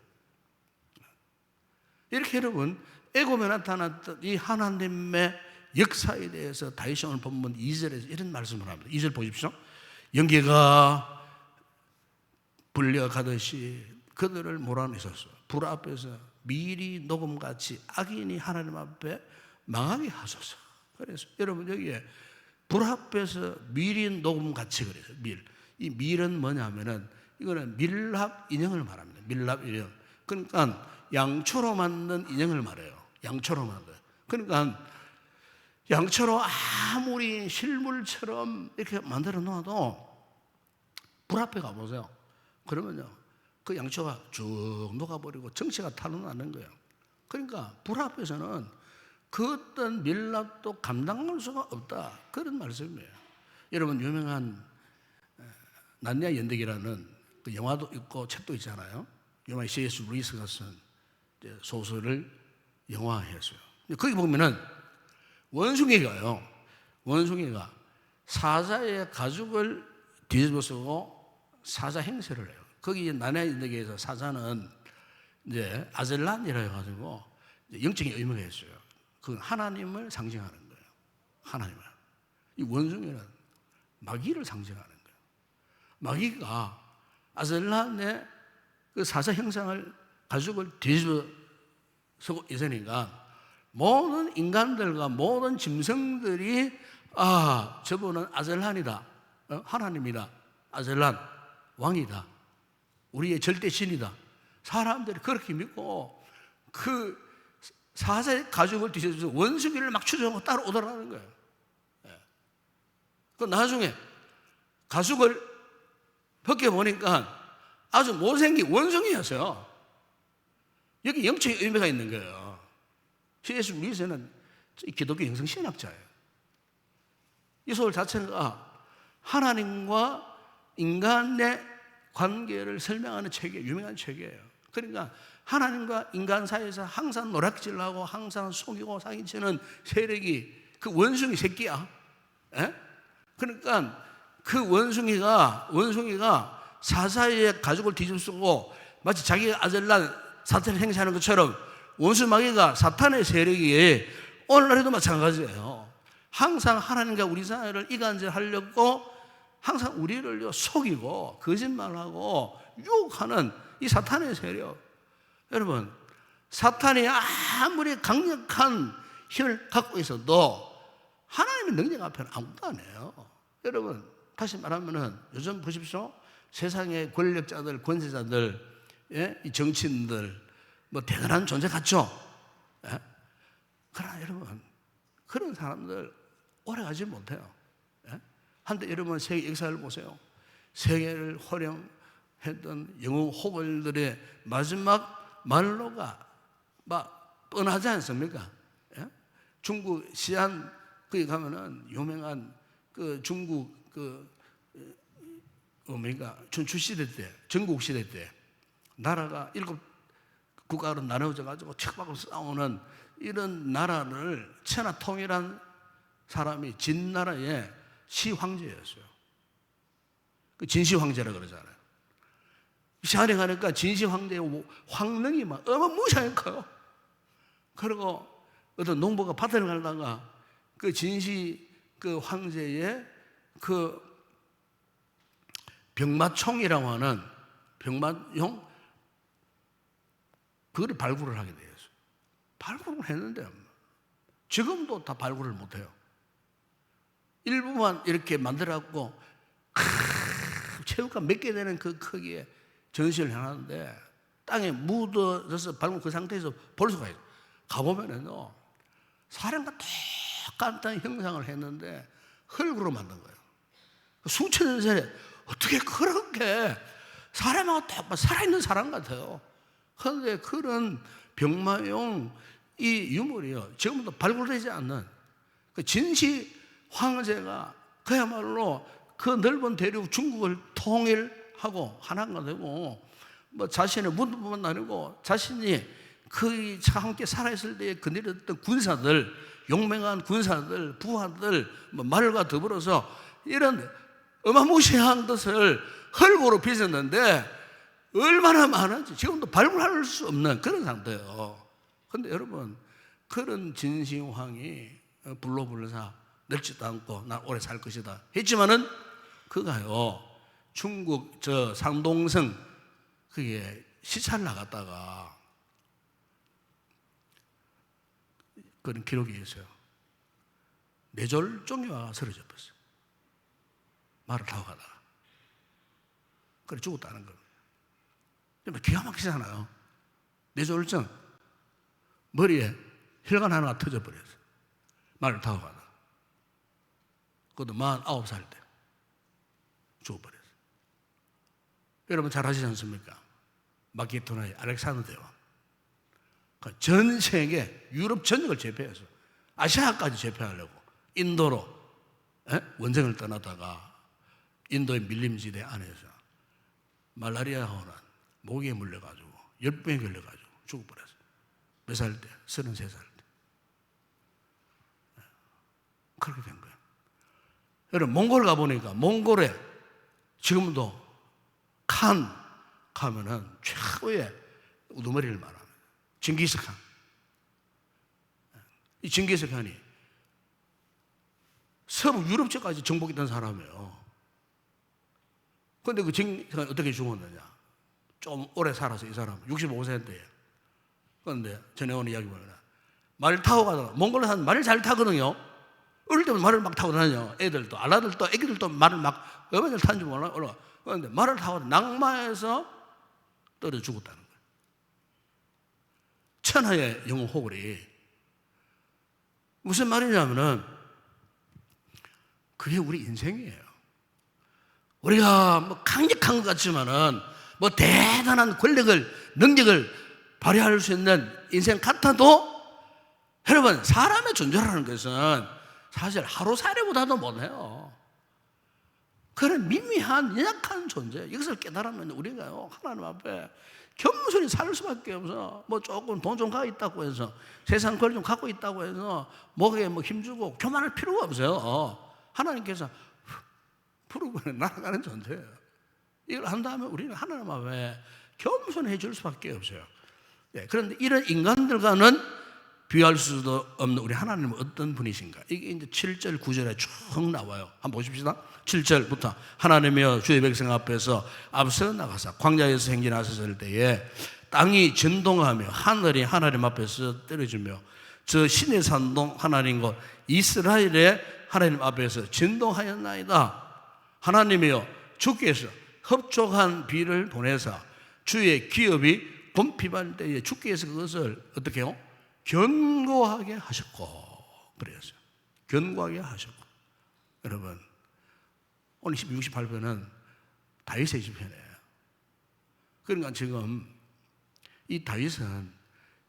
이렇게 여러분 애굽에 나타났던 이 하나님의 역사에 대해서 다윗이 오늘 본문 2절에서 이런 말씀을 합니다. 2절 보십시오. 연기가 불려가듯이 그들을 몰아내셨어. 불 앞에서 밀이 녹음같이 악인이 하나님 앞에 망하게 하소서. 그래서 여러분 여기에 불 앞에서 밀이 녹음같이 그래서 밀. 이 밀은 뭐냐면은 이거는 밀랍 인형을 말합니다. 밀랍 인형. 그러니까 양초로 만든 인형을 말해요. 양초로 만든. 그러니까 양초로 아무리 실물처럼 이렇게 만들어 놓아도 불 앞에 가보세요. 그러면요, 그 양초가 쭉 녹아버리고 정체가 탄로나는 거예요. 그러니까 불 앞에서는 그 어떤 밀랍도 감당할 수가 없다. 그런 말씀이에요. 여러분, 유명한 난리아 연대기라는 그 영화도 있고 책도 있잖아요. 유명한 C.S. 루이스가 쓴 소설을 영화했어요. 거기 보면은 원숭이가요, 원숭이가 사자의 가죽을 뒤집어 쓰고 사자 행세를 해요. 거기 난리아 연대기에서 사자는 이제 아젤란이라 해가지고 영적인 의미가 있어요. 그건 하나님을 상징하는 거예요. 하나님을. 이 원숭이는 마귀를 상징하는 거예요. 마귀가 아젤란의 그 사자 형상을 가죽을 뒤집어 쓰고 있으니까 모든 인간들과 모든 짐승들이 저분은 아젤란이다, 하나님이다, 아젤란 왕이다, 우리의 절대신이다. 사람들이 그렇게 믿고 그 사자의 가죽을 뒤집어서 원숭이를 막 추종하고 따라오더라는 거예요. 그 나중에 가죽을 벗겨보니까 아주 못생긴 원숭이였어요. 여기 영적인 의미가 있는 거예요. C.S. 루이스는 기독교 영성신학자예요. 이 소설 자체가 하나님과 인간의 관계를 설명하는 책이에요. 유명한 책이에요. 그러니까 하나님과 인간 사이에서 항상 노략질하고 항상 속이고 사기치는 세력이 그 원숭이 새끼야. 에? 그러니까 그 원숭이가 사자의 가죽을 뒤집쓰고 마치 자기가 아젤란 사탄을 행세하는 것처럼 원수마귀가 사탄의 세력이 오늘날에도 마찬가지예요. 항상 하나님과 우리 사이를 이간질하려고 항상 우리를 속이고 거짓말하고 유혹하는 이 사탄의 세력. 여러분, 사탄이 아무리 강력한 힘을 갖고 있어도 하나님의 능력 앞에는 아무것도 안 해요. 여러분, 다시 말하면은 요즘 보십시오. 세상의 권력자들, 권세자들, 이 정치인들, 뭐 대단한 존재 같죠? 예? 그러나 여러분, 그런 사람들 오래 가지 못해요. 예? 한때 여러분 세계 역사를 보세요. 세계를 호령했던 영웅 호벌들의 마지막 말로가 막 뻔하지 않습니까? 예? 중국 시안 거기 가면은 유명한 그 중국 춘추시대 때, 전국시대 때 나라가 7 국가로 나눠져 가지고 척박으로 싸우는 이런 나라를 천하 통일한 사람이 진나라의 시황제였어요. 그 진시황제라 그러잖아요. 시안에 가니까 진시황제의 황릉이 막 어마무시하게 커요. 그리고 어떤 농부가 밭을 갈다가 그 진시 그 황제의 그 병마총이라고 하는 병마용 그거를 발굴을 하게 되었어요. 발굴을 했는데 지금도 다 발굴을 못해요. 일부만 이렇게 만들어갖고 체육관 몇 개 되는 그 크기에 전시를 해놨는데 땅에 묻어져서 발굴 그 상태에서 볼 수가 있어요. 가보면은요, 사람과 똑같은 형상을 했는데 흙으로 만든 거예요. 수천 년 전에 어떻게 그렇게 사람하고 똑같이 살아있는 사람 같아요. 그런데 그런 병마용 이 유물이요, 지금도 발굴되지 않는 그 진시 황제가 그야말로 그 넓은 대륙 중국을 통일하고 하나가 되고 뭐 자신의 문뿐만 아니고 자신이 그 함께 살아있을 때에 거느렸던 군사들, 용맹한 군사들, 부하들, 뭐 말과 더불어서 이런 어마무시한 것을 흙으로 빚었는데 얼마나 많은지 지금도 발굴할 수 없는 그런 상태예요. 그런데 여러분, 그런 진시황이 불로 불러서 늙지도 않고 난 오래 살 것이다 했지만은 그가요, 중국 저 상동성 그게 시찰 나갔다가 그런 기록이 있어요. 뇌졸중에 와서 쓰러져 버렸어요. 말을 타고 가다가. 그래 죽었다는 겁니다. 기가 막히잖아요. 뇌졸중, 머리에 혈관 하나가 터져버렸어요. 말을 타고 가다가. 그것도 49살 때 죽어버렸어요. 여러분 잘 아시지 않습니까? 마케도나의 알렉산더 대왕. 전 세계 유럽 전역을 제패해서 아시아까지 제패하려고 인도로 원정을 떠나다가 인도의 밀림지대 안에서 말라리아하고는 모기에 물려가지고 열병에 걸려가지고 죽어버렸어요. 몇 살 때? 33살 때. 그렇게 된 거예요. 여러분 몽골 가보니까 몽골에 지금도 칸 가면은 최고의 우두머리를 말합니다. 징기스칸. 이 징기스칸이 서부 유럽 쪽까지 정복했던 사람이에요. 그런데 그 징기스칸이 어떻게 죽었느냐? 좀 오래 살아서 이 사람 65세인데요. 그런데 전에 온 이야기 보면 말 타고 가다가 몽골에 사는 말을 잘 타거든요. 어릴 때부터 말을 막 타고 다녀요. 애들도 알라들도 애기들도 말을 막 얼마나 잘 타는지 몰라. 그런데 말을 타고 낙마해서 떨어져 죽었다는 거예요. 천하의 영웅 호걸이 무슨 말이냐면은 그게 우리 인생이에요. 우리가 뭐 강력한 것 같지만은 뭐 대단한 권력을 능력을 발휘할 수 있는 인생 같아도 여러분 사람의 존재라는 것은 사실 하루살이보다도 못해요. 그런 미미한 연약한 존재 이것을 깨달으면 우리가요 하나님 앞에 겸손히 살 수밖에 없어. 뭐 조금 돈 좀 갖고 있다고 해서 세상 걸 좀 갖고 있다고 해서 목에 뭐 힘주고 교만할 필요가 없어요. 하나님께서 부르고 날아가는 존재예요. 이걸 한다면 우리는 하나님 앞에 겸손해 줄 수밖에 없어요. 그런데 이런 인간들과는 비교할 수도 없는 우리 하나님은 어떤 분이신가? 이게 이제 7절, 9절에 쭉 나와요. 한번 보십시다. 7절부터 하나님이여 주의 백성 앞에서 앞서 나가사 광야에서 행진하셨을 때에 땅이震동하며 하늘이 하나님 앞에서 떨어지며 저 신의 산동 하나님 곧 이스라엘의 하나님 앞에서 진동하였나이다. 하나님이여 주께서 흡족한 비를 보내사 주의 기업이 곰핍할 때에 주께서 그것을 어떻게 해요? 견고하게 하셨고 그랬어요. 견고하게 하셨고. 여러분 오늘 68편은 다윗의 시편이에요. 그러니까 지금 이 다윗은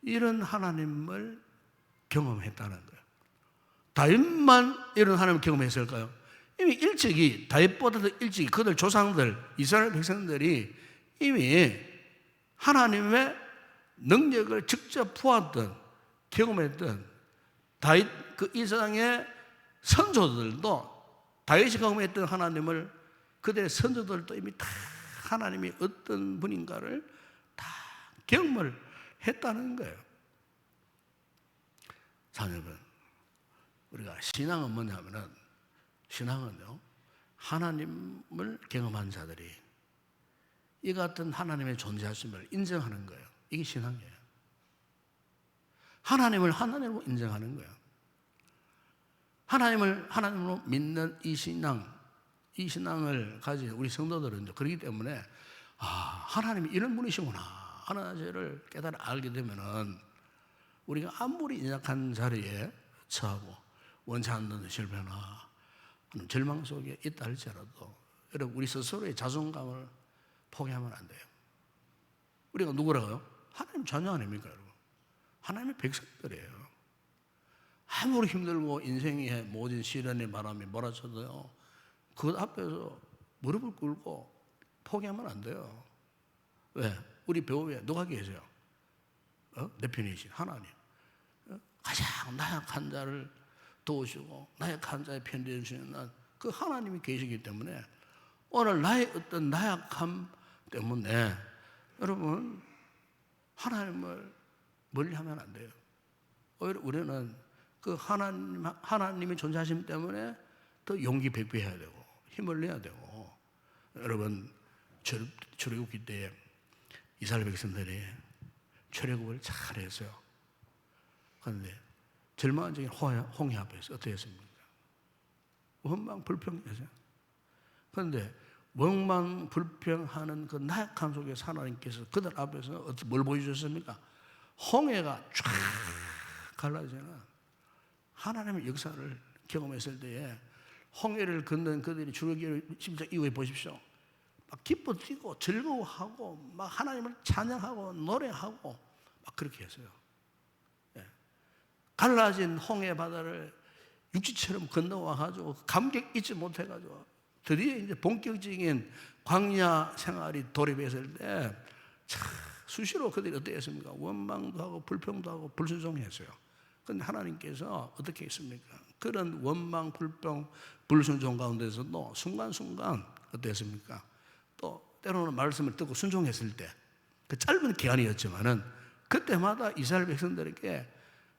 이런 하나님을 경험했다는 거예요. 다윗만 이런 하나님을 경험했을까요? 이미 일찍이 다윗보다도 일찍이 그들 조상들 이스라엘 백성들이 이미 하나님의 능력을 직접 보았던 경험했던 다윗 그 이상의 선조들도 다윗이 경험했던 하나님을 그들의 선조들도 이미 다 하나님이 어떤 분인가를 다 경험을 했다는 거예요. 자녀분, 우리가 신앙은 뭐냐면은 신앙은요 하나님을 경험한 자들이 이 같은 하나님의 존재하심을 인정하는 거예요. 이게 신앙이에요. 하나님을 하나님으로 인정하는 거예요. 하나님을 하나님으로 믿는 이 신앙을 가진 우리 성도들은 그렇기 때문에 하나님이 이런 분이시구나 하는 사실을 깨달아 알게 되면은 우리가 아무리 연약한 자리에 처하고 원치 않는 실패나 절망 속에 있다 할지라도 여러분 우리 스스로의 자존감을 포기하면 안 돼요. 우리가 누구라고요? 하나님 자녀 아닙니까 여러분? 하나님의 백성들이에요. 아무리 힘들고 인생의 모든 시련의 바람이 몰아쳐도요 그 앞에서 무릎을 꿇고 포기하면 안 돼요. 왜? 우리 배우에 누가 계세요? 내 편이신 하나님. 가장 나약한 자를 도우시고 나약한 자의 편 되시는 그 하나님이 계시기 때문에 오늘 나의 어떤 나약함 때문에 여러분 하나님을 멀리하면 안 돼요. 오히려 우리는 그 하나님의 존재하심 때문에 더 용기 백배해야 되고 힘을 내야 되고. 여러분 출애굽기 때에 이스라엘 백성들이 출애굽을 잘했어요. 그런데 절망적인 홍해 앞에서 어떻게 했습니까? 원망 불평했어요. 그런데 원망 불평하는 그 나약한 속에서 하나님께서 그들 앞에서 뭘 보여주셨습니까? 홍해가 쫙 갈라지는 하나님의 역사를 경험했을 때에 홍해를 건넌 그들이 출애굽기 10장 이후에 보십시오. 막 기뻐 뛰고 즐거워하고 막 하나님을 찬양하고 노래하고 막 그렇게 했어요. 예. 갈라진 홍해 바다를 육지처럼 건너와가지고 감격 잊지 못해가지고 드디어 이제 본격적인 광야 생활이 돌입했을 때 수시로 그들이 어떻게 했습니까? 원망도 하고 불평도 하고 불순종했어요. 그런데 하나님께서 어떻게 했습니까? 그런 원망, 불평, 불순종 가운데서도 순간순간 어땠습니까? 또 때로는 말씀을 듣고 순종했을 때 그 짧은 기간이었지만은 그때마다 이스라엘 백성들에게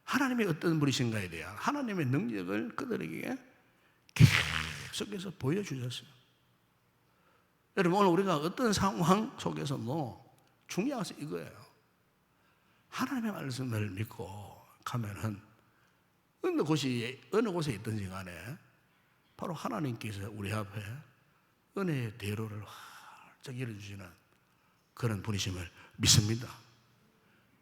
하나님의 어떤 분이신가에 대한 하나님의 능력을 그들에게 계속해서 보여주셨어요. 여러분 오늘 우리가 어떤 상황 속에서도 중요한 것은 이거예요. 하나님의 말씀을 믿고 가면은 어느 곳에 있든지 간에 바로 하나님께서 우리 앞에 은혜의 대로를 활짝 열어주시는 그런 분이심을 믿습니다.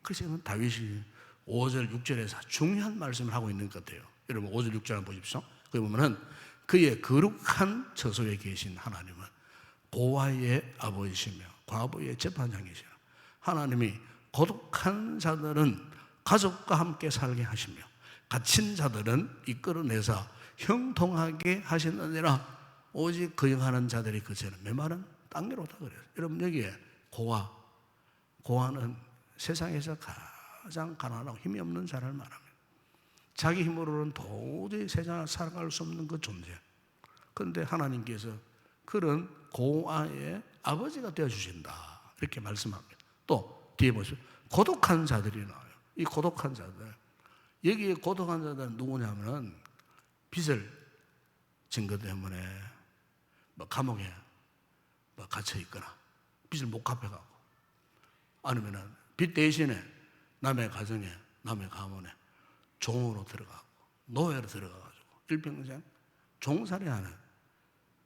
그래서 다윗이 5절 6절에서 중요한 말씀을 하고 있는 것 같아요. 여러분 5절 6절 한번 보십시오. 거기 보면은 그의 거룩한 저소에 계신 하나님은 고아의 아버지시며 과부의 재판장이시며 하나님이 고독한 자들은 가족과 함께 살게 하시며 갇힌 자들은 이끌어내사 형통하게 하시느니라. 오직 거역하는 자들이 그처럼 메마른 땅 위로 다 그래요. 여러분 여기에 고아는 세상에서 가장 가난하고 힘이 없는 자를 말합니다. 자기 힘으로는 도저히 세상을 살아갈 수 없는 그 존재. 그런데 하나님께서 그런 고아의 아버지가 되어주신다 이렇게 말씀합니다. 또 뒤에 보시면 고독한 자들이 나와요. 이 고독한 자들, 여기에 고독한 자들은 누구냐면 빚을 진 것 때문에 뭐 감옥에 뭐 갇혀 있거나 빚을 못 갚아가고 아니면은 빚 대신에 남의 가정에 남의 가문에 종으로 들어가고 노예로 들어가가지고 일평생 종살이하는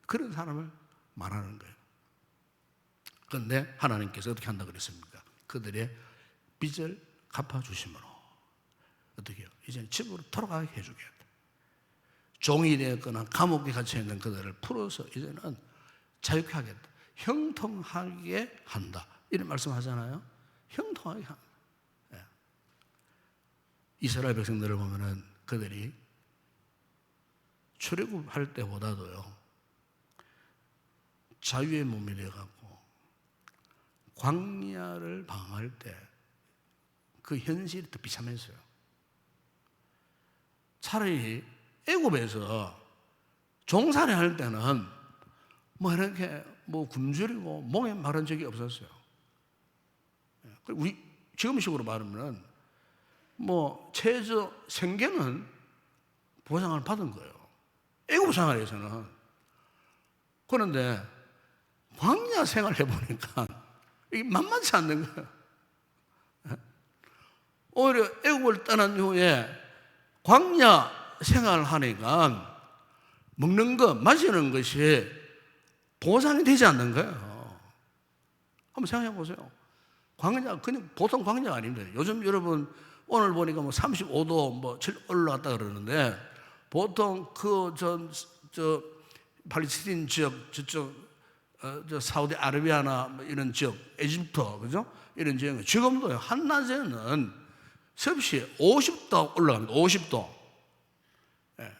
그런 사람을 말하는 거예요. 그런데 하나님께서 어떻게 한다고 그랬습니까? 그들의 빚을 갚아주심으로 어떻게 해요? 이제는 집으로 돌아가게 해주겠다. 종이 되었거나 감옥에 갇혀있는 그들을 풀어서 이제는 자유케 하겠다. 형통하게 한다. 이런 말씀하잖아요. 형통하게 한다. 예. 이스라엘 백성들을 보면은 그들이 출애굽할 때보다도요 자유의 몸이 되어갖고 광야를 방황할 때 그 현실이 더 비참했어요. 차라리 애굽에서 종살이 할 때는 뭐 이렇게 뭐 굶주리고 목에 마른 적이 없었어요. 우리 지금식으로 말하면 뭐 최저 생계는 보상을 받은 거예요. 애굽 생활에서는. 그런데 광야 생활 해보니까 이게 만만치 않는 거예요. 오히려 애굽을 떠난 이후에 광야 생활을 하니까 먹는 것, 마시는 것이 보상이 되지 않는 거예요. 한번 생각해 보세요. 광야, 그냥 보통 광야가 아닙니다. 요즘 여러분 오늘 보니까 뭐 35도 뭐 올라갔다 그러는데 보통 저 팔레스틴 지역 저쪽 저 사우디아라비아나 뭐 이런 지역, 에집트 그죠? 이런 지역은 지금도요 한낮에는 섭씨 50도 올라갑니다. 50도. 예.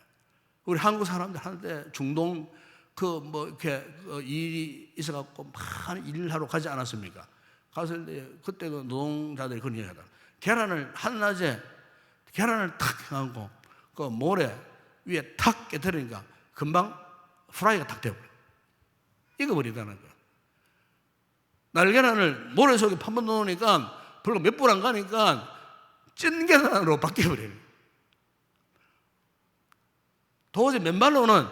우리 한국 사람들 한때 중동 그 뭐 이렇게 일이 있어갖고 많은 일을 하러 가지 않았습니까? 갔을 때 그때도 노동자들이 그런 얘기하다. 계란을 한낮에 계란을 탁 해갖고 그 모래 위에 탁 깨뜨리니까 금방 프라이가 탁 되어버려. 익어버리다는 거야. 날계란을 모래 속에 한번 넣으니까 별로 몇 분 안 가니까 찐 계란으로 바뀌어버려요. 도저히 맨발로는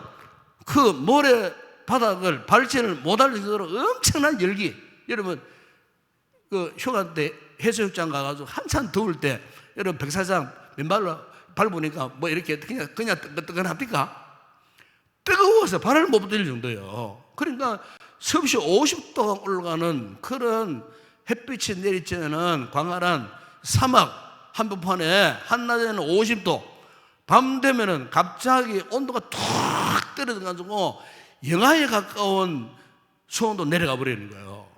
그 모래 바닥을 밟지를 못할 정도로 엄청난 열기. 여러분 그 휴가 때 해수욕장 가가지고 한참 더울 때 여러분 백사장 맨발로 밟으니까 뭐 이렇게 그냥 뜨끈뜨끈합니까? 뜨거워 추워서 발을 못 들일 정도예요. 그러니까 섭씨 50도가 올라가는 그런 햇빛이 내리쬐는 광활한 사막 한복판에 한낮에는 50도, 밤 되면은 갑자기 온도가 툭 떨어져가지고 영하에 가까운 수온도 내려가 버리는 거예요.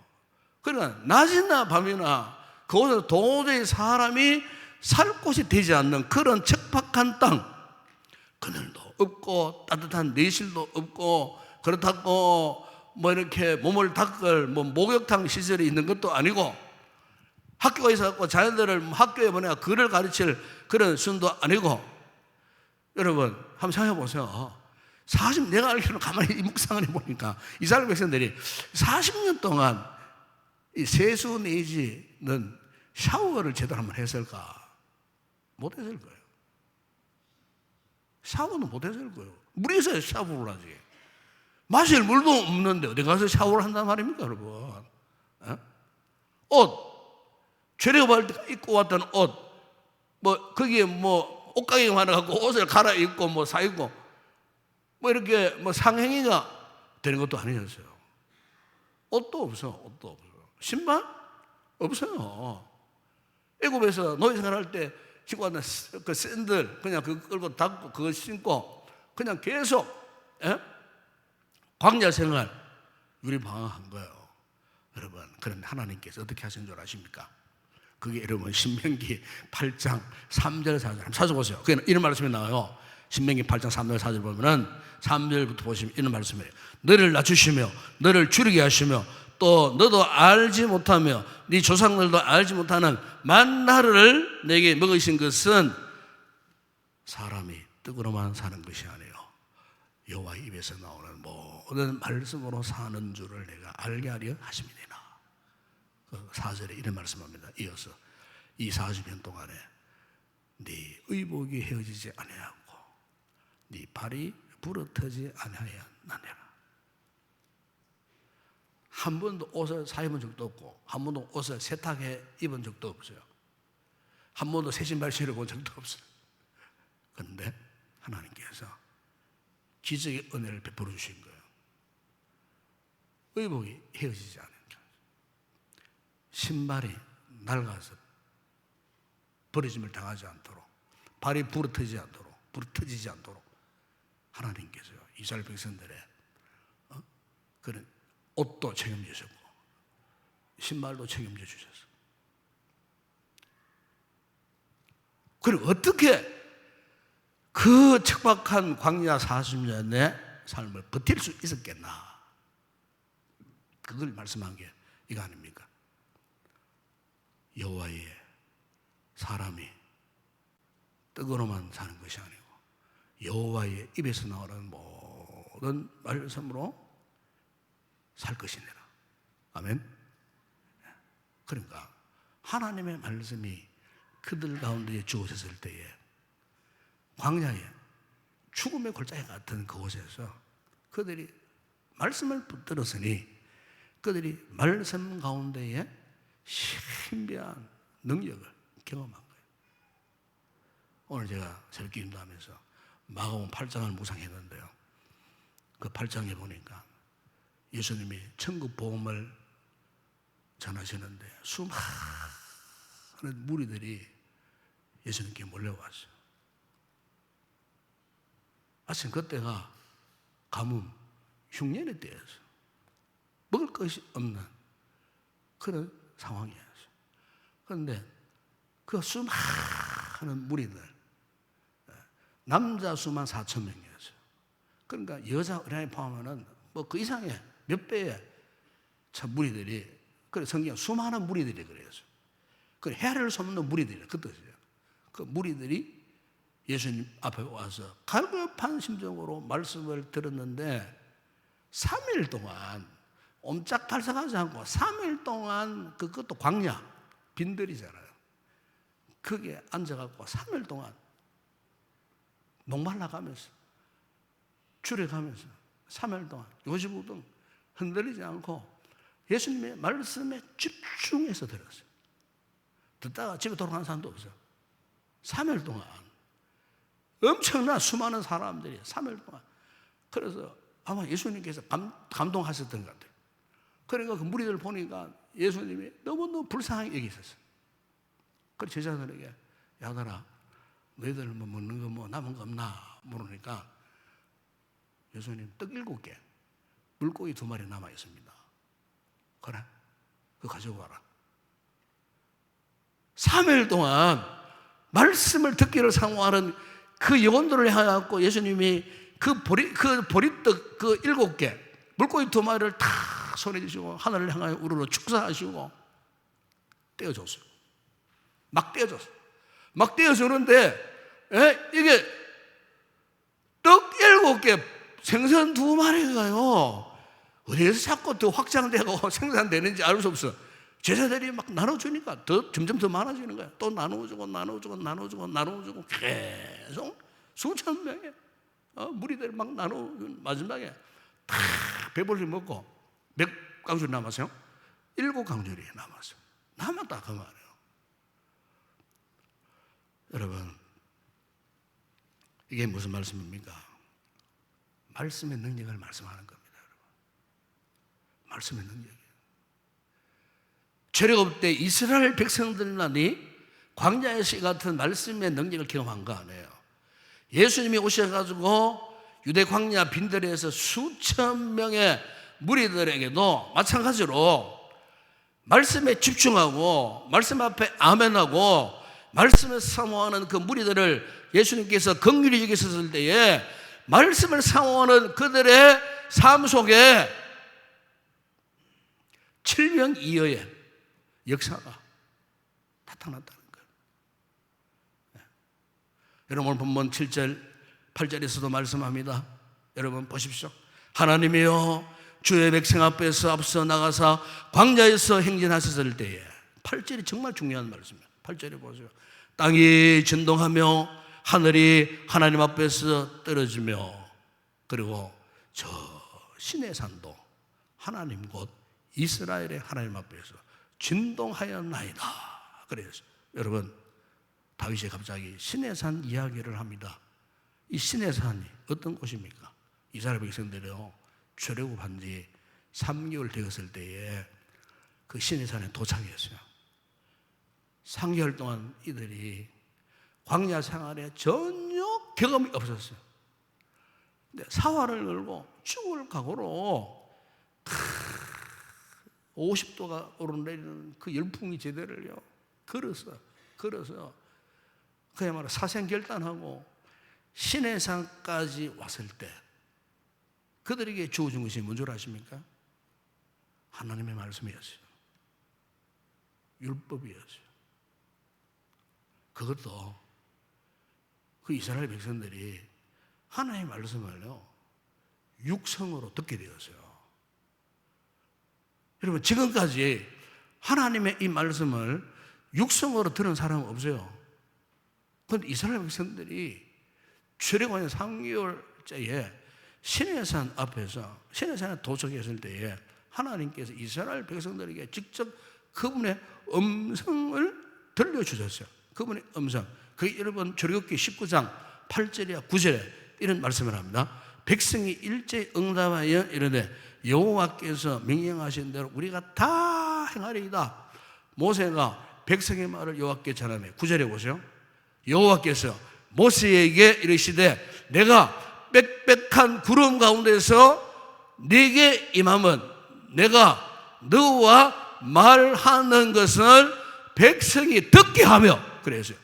그러니까 낮이나 밤이나 그곳에서 도저히 사람이 살 곳이 되지 않는 그런 척박한 땅, 그늘도 없고 따뜻한 내실도 없고 그렇다고 뭐 이렇게 몸을 닦을 뭐 목욕탕 시설이 있는 것도 아니고, 학교가 있어서 자녀들을 학교에 보내가 글을 가르칠 그런 수준도 아니고, 여러분 한번 생각해 보세요. 내가 알기로는 가만히 묵상을 해보니까 이스라엘 백성들이 40년 동안 이 세수 내지는 샤워를 제대로 한번 했을까? 못했을 거예요. 샤워는 못했을 거예요. 물이 있어야 샤워를 하지. 마실 물도 없는데 어디 가서 샤워를 한단 말입니까, 여러분? 옷, 출애굽할 때 입고 왔던 옷, 뭐 거기에 뭐 옷가게 하나 갖고 옷을 갈아입고 뭐 사입고 뭐 이렇게 뭐 상행위가 되는 것도 아니었어요. 옷도 없어, 옷도 없어. 신발 없어요. 애굽에서 노예생활할 때 신고 왔던 그 샌들 그냥 그거 끌고 닦고 그거 신고 그냥 계속 광야 생활 유리방황한 거예요. 여러분, 그런데 하나님께서 어떻게 하신 줄 아십니까? 그게 여러분 신명기 8장 3절 4절 한번 찾아보세요. 그게 이런 말씀이 나와요. 신명기 8장 3절 4절 보면은 3절부터 보시면 이런 말씀이에요. 너를 낮추시며 너를 줄이게 하시며 또 너도 알지 못하며 네 조상들도 알지 못하는 만나를 내게 먹으신 것은 사람이 떡으로만 사는 것이 아니에요. 여호와 입에서 나오는 모든 말씀으로 사는 줄을 내가 알게 하려 하심이니라. 그 4절에 이런 말씀합니다. 이어서 이 40년 동안에 네 의복이 헤어지지 아니하고 네 발이 부러뜨지 아니하였느니라. 한 번도 옷을 사입은 적도 없고 한 번도 옷을 세탁해 입은 적도 없어요. 한 번도 새 신발 신어본 적도 없어요. 그런데 하나님께서 기적의 은혜를 베풀어 주신 거예요. 의복이 헤어지지 않으니까 신발이 낡아서 버려짐을 당하지 않도록, 발이 부러뜨지지 않도록 하나님께서 이스라엘 백성들의 그런 옷도 책임지셨고 신발도 책임져 주셨어요. 그리고 어떻게 그 척박한 광야 40년의 삶을 버틸 수 있었겠나? 그걸 말씀한 게 이거 아닙니까? 여호와의 사람이 떡으로만 사는 것이 아니고 여호와의 입에서 나오는 모든 말씀으로 살 것이니라. 아멘. 그러니까 하나님의 말씀이 그들 가운데 주어졌을 때에 광야에 죽음의 골짜기 같은 그곳에서 그들이 말씀을 붙들었으니 그들이 말씀 가운데에 신비한 능력을 경험한 거예요. 오늘 제가 새벽 기도하면서 마가복음 8장을 묵상했는데요. 그 8장에 보니까 예수님이 천국 복음을 전하시는데 수많은 무리들이 예수님께 몰려왔어요. 마침 그때가 가뭄, 흉년의 때였어요. 먹을 것이 없는 그런 상황이었어요. 그런데 그 수많은 무리들, 남자 수만 4,000명이었어요. 그러니까 여자 어린아이 포함하는 뭐 그 이상의 몇 배의 참 무리들이, 그래 성경 수많은 무리들이 그래서 그 헤아릴 수 없는 무리들이 그 뜻이에요. 그 무리들이 예수님 앞에 와서 갈급한 심정으로 말씀을 들었는데 3일 동안 옴짝달싹하지 않고 3일 동안 그것도 광야 빈들이잖아요. 거기에 앉아갖고 3일 동안 목말라가면서 줄여가면서 3일 동안 요지부동 흔들리지 않고 예수님의 말씀에 집중해서 들었어요. 듣다가 집에 돌아가는 사람도 없어요. 3일 동안 엄청난 수많은 사람들이 3일 동안. 그래서 아마 예수님께서 감동하셨던 것 같아요. 그러니까 그 무리들 보니까 예수님이 너무너무 불쌍하게 여기셨어요. 그래서 제자들에게 야들아 너희들 뭐 먹는 거 뭐 남은 거 없나 물으니까 예수님 떡 7개 물고기 2마리 남아 있습니다. 그래 그거 가지고 와라. 3일 동안 말씀을 듣기를 사모하는 그 영혼들을 향하여 예수님이 그 보리떡 그 7개 물고기 2마리를 다 손에 쥐시고 하늘을 향하여 우러러 축사하시고 떼어줬어요. 막 떼어줬어요. 막 떼어주는데 이게 떡 7개 생선 2마리가요 어디에서 자꾸 더 확장되고 생산되는지 알 수 없어. 제자들이 막 나눠주니까 점점 더 많아지는 거야. 또 나눠주고 계속 수천 명의 무리들 막 나누는 마지막에 다 배불리 먹고 몇 강줄이 남았어요? 7강줄이 남았어요. 남았다 그 말이에요. 여러분 이게 무슨 말씀입니까? 말씀의 능력을 말씀하는 겁니다. 여러분. 말씀의 능력이에요. 출애굽 때 이스라엘 백성들만이 광야의 같은 말씀의 능력을 경험한 거 아니에요. 예수님이 오셔가지고 유대 광야 빈들에서 수천 명의 무리들에게도 마찬가지로 말씀에 집중하고 말씀 앞에 아멘하고 말씀을 사모하는 그 무리들을 예수님께서 긍휼히 여기셨을 때에 말씀을 사모하는 그들의 삶 속에 칠명이어의 역사가 나타났다는 거예요. 여러분 오늘 본문 7절 8절에서도 말씀합니다. 여러분 보십시오. 하나님이여 주의 백성 앞에서 앞서 나가사 광야에서 행진하셨을 때에 8절이 정말 중요한 말씀이에요. 8절에 보세요. 땅이震동하며 하늘이 하나님 앞에서 떨어지며 그리고 저 신의 산도 하나님 곧 이스라엘의 하나님 앞에서 진동하였나이다. 그래서 여러분 다윗이 갑자기 신의 산 이야기를 합니다. 이 신의 산이 어떤 곳입니까? 이스라엘 백성들이요 출애굽한 지 3개월 되었을 때에 그 신의 산에 도착했어요. 3개월 동안 이들이 광야 생활에 전혀 경험이 없었어요. 근데 사활을 걸고 죽을 각오로 50도가 오르내리는 그 열풍이 제대로요 걸어서 그야말로 사생결단하고 신의 산까지 왔을 때 그들에게 주어진 것이 뭔 줄 아십니까? 하나님의 말씀이었어요. 율법이었어요. 그것도 그 이스라엘 백성들이 하나님의 말씀을요 육성으로 듣게 되었어요. 여러분 지금까지 하나님의 이 말씀을 육성으로 들은 사람은 없어요. 그런데 이스라엘 백성들이 출애굽한 3개월째에 시내산 앞에서 시내산에 도착했을 때에 하나님께서 이스라엘 백성들에게 직접 그분의 음성을 들려주셨어요. 그분의 음성. 그게 여러분 출애굽기 19장 8절이야 9절에 이런 말씀을 합니다. 백성이 일제히 응답하여 이르되 여호와께서 명령하신 대로 우리가 다 행하리이다. 모세가 백성의 말을 여호와께 전하며 9절에 보세요. 여호와께서 모세에게 이르시되 내가 빽빽한 구름 가운데서 네게 임함은 내가 너와 말하는 것을 백성이 듣게 하며 그랬어요.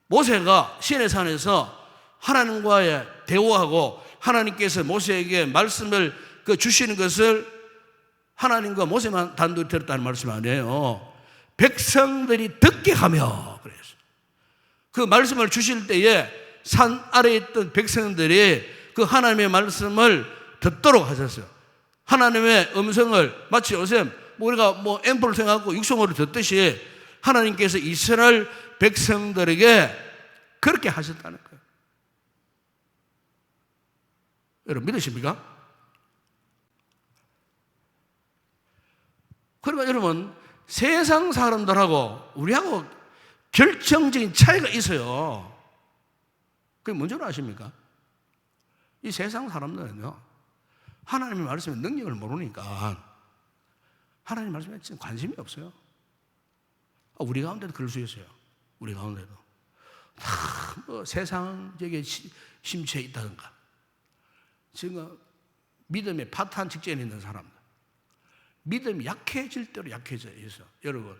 모세가 시내산에서 하나님과의 대화하고 하나님께서 모세에게 말씀을 주시는 것을 하나님과 모세만 단둘이 들었다는 말씀 아니에요. 백성들이 듣게 하며 그랬어요. 그 말씀을 주실 때에 산 아래에 있던 백성들이 그 하나님의 말씀을 듣도록 하셨어요. 하나님의 음성을 마치 요새 우리가 앰프를 생각하고 육성으로 듣듯이 하나님께서 이스라엘 백성들에게 그렇게 하셨다는 거예요. 여러분 믿으십니까? 그러니까 여러분 세상 사람들하고 우리하고 결정적인 차이가 있어요. 그게 뭔지 아십니까? 이 세상 사람들은요, 하나님의 말씀의 능력을 모르니까 하나님 말씀에 진짜 관심이 없어요. 우리 가운데도 그럴 수 있어요. 우리 가운데도 뭐 세상적인 심취에 있다든가, 지금 믿음의 파탄 직전에 있는 사람들, 믿음이 약해질 대로 약해져 있어. 여러분,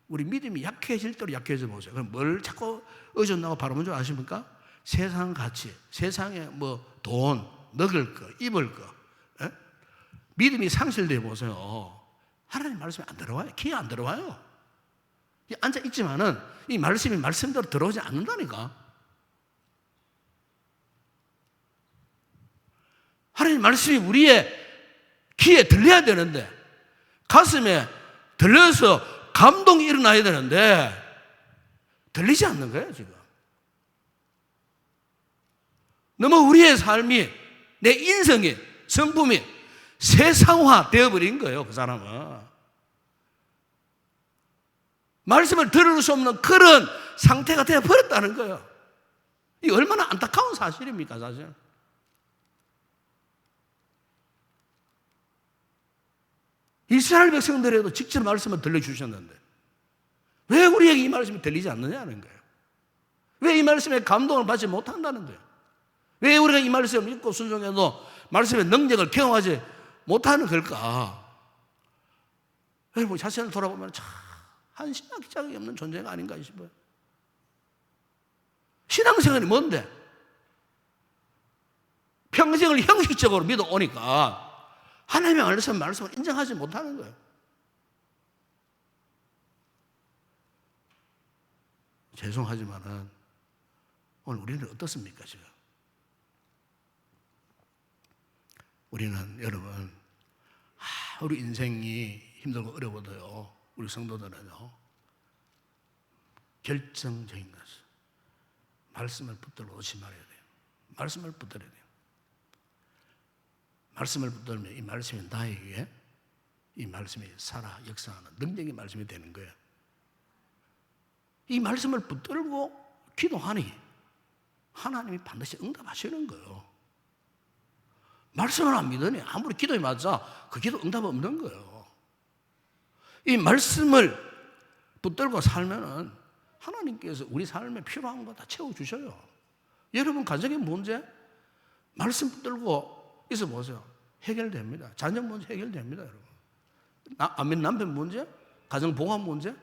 우리 믿음이 약해질 대로 약해져 보세요. 그럼 뭘 자꾸 어긋나고 바라본 줄 아십니까? 세상 가치, 세상에 뭐 돈, 먹을 거, 입을 거, 에? 믿음이 상실돼 보세요. 하나님 말씀이 안 들어와요. 귀에 안 들어와요. 앉아 있지만은 이 말씀이 말씀대로 들어오지 않는다니까. 하나님 말씀이 우리의 귀에 들려야 되는데, 가슴에 들려서 감동이 일어나야 되는데 들리지 않는 거예요, 지금. 너무 우리의 삶이, 내 인성이, 성품이 세상화 되어버린 거예요, 그 사람은. 말씀을 들을 수 없는 그런 상태가 되어버렸다는 거예요. 이 얼마나 안타까운 사실입니까, 사실. 이스라엘 백성들에도 직접 말씀을 들려주셨는데 왜 우리에게 이 말씀이 들리지 않느냐는 거예요. 왜 이 말씀에 감동을 받지 못한다는 거예요. 왜 우리가 이 말씀을 믿고 순종해도 말씀의 능력을 경험하지 못하는 걸까? 여러분, 자신을 돌아보면 참 한심하기 짝이 없는 존재가 아닌가 싶어요. 신앙생활이 뭔데? 평생을 형식적으로 믿어오니까 하나님의 말씀을 인정하지 못하는 거예요. 죄송하지만은 오늘 우리는 어떻습니까, 지금? 우리는 여러분, 우리 인생이 힘들고 어려워도요, 우리 성도들은요, 결정적인 것은 말씀을 붙들고 오지 말아야 돼요. 말씀을 붙들어야 돼요. 말씀을 붙들면 이 말씀이 나에게, 이 말씀이 살아 역사하는 능력의 말씀이 되는 거예요. 이 말씀을 붙들고 기도하니 하나님이 반드시 응답하시는 거예요. 말씀을 안 믿으니 아무리 기도해 맞자 그 기도 응답 없는 거예요. 이 말씀을 붙들고 살면은 하나님께서 우리 삶에 필요한 거 다 채워주셔요. 여러분 가정의 문제 말씀 붙들고 있어 보세요. 해결됩니다. 자녀 문제 해결됩니다, 여러분. 아멘, 남편 문제, 가정 봉합 문제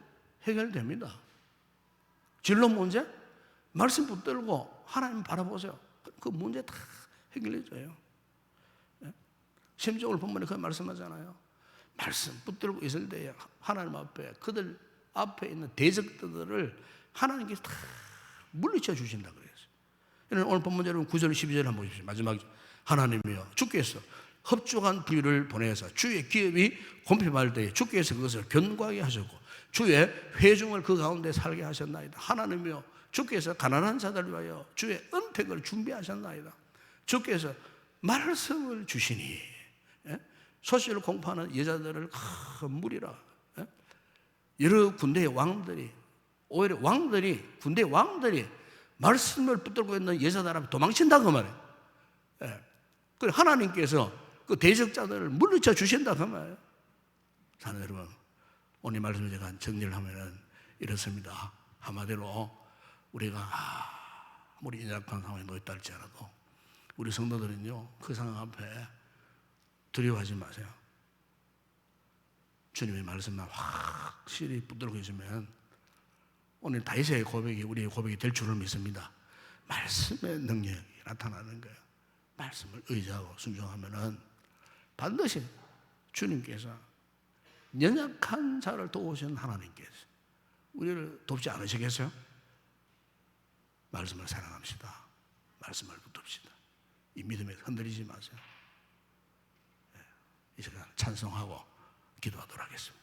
해결됩니다. 진로 문제 말씀 붙들고 하나님 바라보세요. 그 문제 다 해결해줘요. 심지어 본문에 그 말씀하잖아요. 말씀 붙들고 있을 때에 하나님 앞에, 그들 앞에 있는 대적들을 하나님께서 다 물리쳐 주신다 그랬어요. 오늘 본문 여러분 9절 12절 한번 보십시오. 마지막, 하나님이여 주께서 흡족한 부유를 보내서 주의 기업이 공핍할 때에 주께서 그것을 견고하게 하셨고 주의 회중을 그 가운데 살게 하셨나이다. 하나님이여 주께서 가난한 자들을 위하여 주의 은택을 준비하셨나이다. 주께서 말씀을 주시니 소식을 공포하는 여자들을 큰 무리라. 여러 군대의 왕들이, 오히려 왕들이, 군대의 왕들이 말씀을 붙들고 있는 여자들 앞에 도망친다 그 말이에요. 그 하나님께서 그 대적자들을 물리쳐 주신다 그 말이에요. 사는 여러분, 오늘 말씀을 제가 정리를 하면은 이렇습니다. 한마디로 우리가 아무리 인약한 상황에 놓였다 할지라도 우리 성도들은요, 그 상황 앞에 두려워하지 마세요. 주님의 말씀만 확실히 붙들고 있으면 오늘 다윗의 고백이 우리의 고백이 될 줄을 믿습니다. 말씀의 능력이 나타나는 거예요. 말씀을 의지하고 순종하면은 반드시 주님께서 연약한 자를 도우시는 하나님께서 우리를 돕지 않으시겠어요? 말씀을 사랑합시다. 말씀을 붙듭시다. 이 믿음에 흔들리지 마세요. 이 시간 찬송하고 기도하도록 하겠습니다.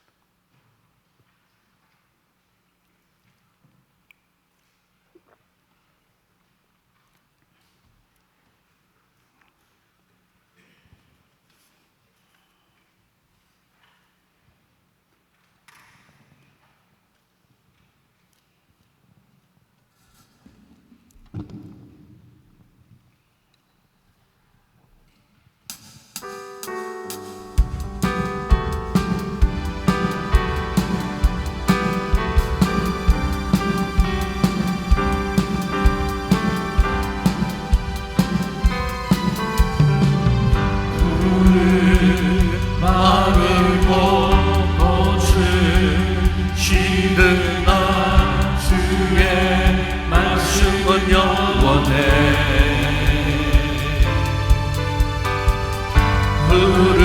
푸른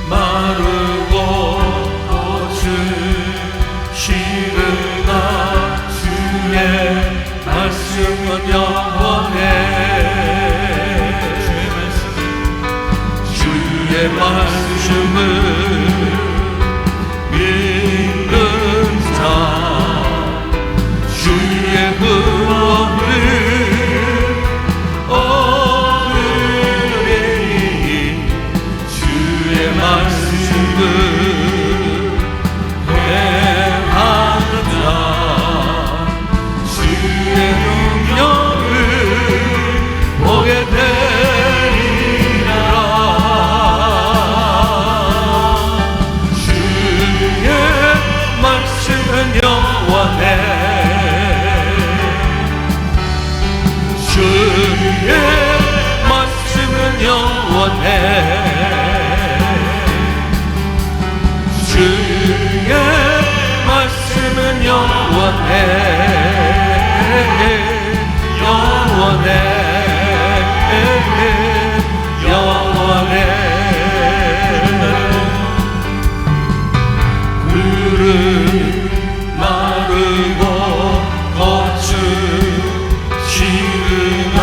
마르고 꽃은 시르나 주의 말씀은 영원해. 주의 말씀은 믿는 자 주의 구원을 얻으리니 주의 말씀을 행하는 자 주의 능력을 보게 되리라. 주의 말씀은 영원해. 주의 말씀은 영원해. 주의 말씀은 영원해. 영원해. 영원해. 푸른 마르고 꽃은 시르나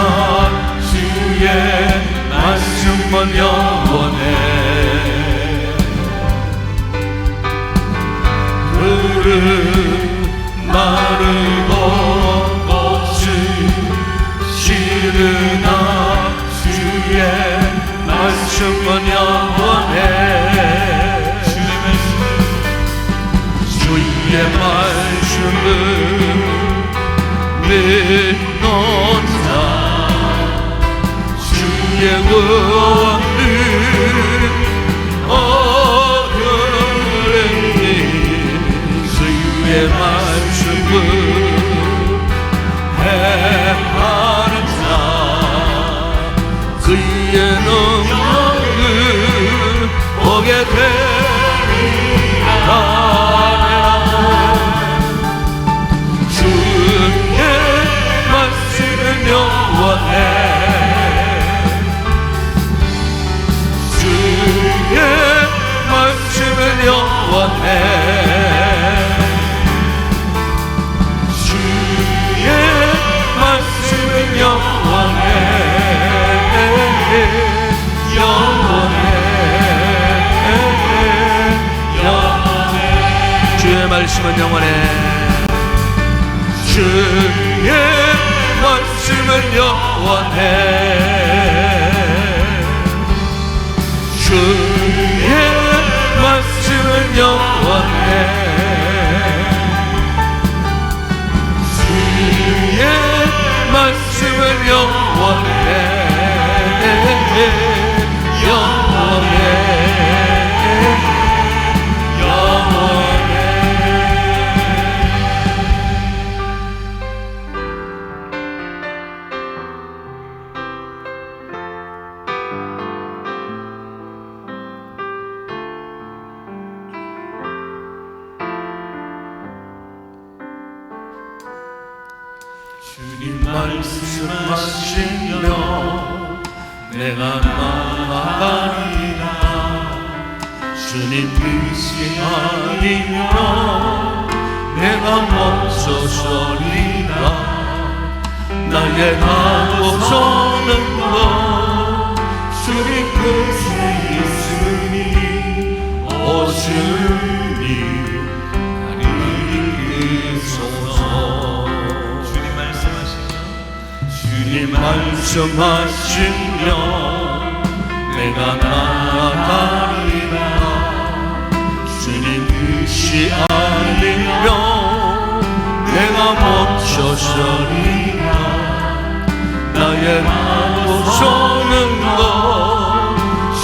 주의 말씀은 영원해. 푸른 마르고 꽃은 시르나 주의 말씀은 영원해. 주의 말씀을 믿는 자 주의 구원을 얻으리니 주의 말씀을 행하는 자 그의 능력을 보게 되리라. 주의 말씀은 영원해. 주의 말씀은 영원해. 주의 말씀은 영원해. 영원해. 영원해. 주의 말씀은 영원해. 주의 말씀은 영원해. 주의 말씀은 영원해. 주의 말씀은 영원해. 영원해. 영원해. 주님 말씀하시며 내가 나아가리라. 주님 뜻이 아니면 내가 멈춰서리라. 나의 가고 서는 것 주님 뜻에 있으니 오 주님 나를 이끄소서. 주님 말씀하시며 내가 나아가리라. 주님 뜻이 아니면 내가 멈춰서리라. 나의 가고 서는 것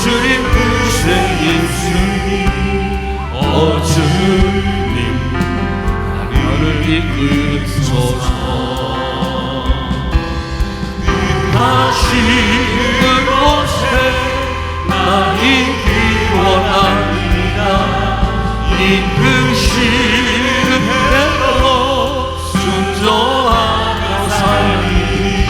주님 뜻에 있으니 오 주님 나를 이끄소서. 다시 그곳에 나 있기 원합니다. 이끄시는 대로 순종하며 살리.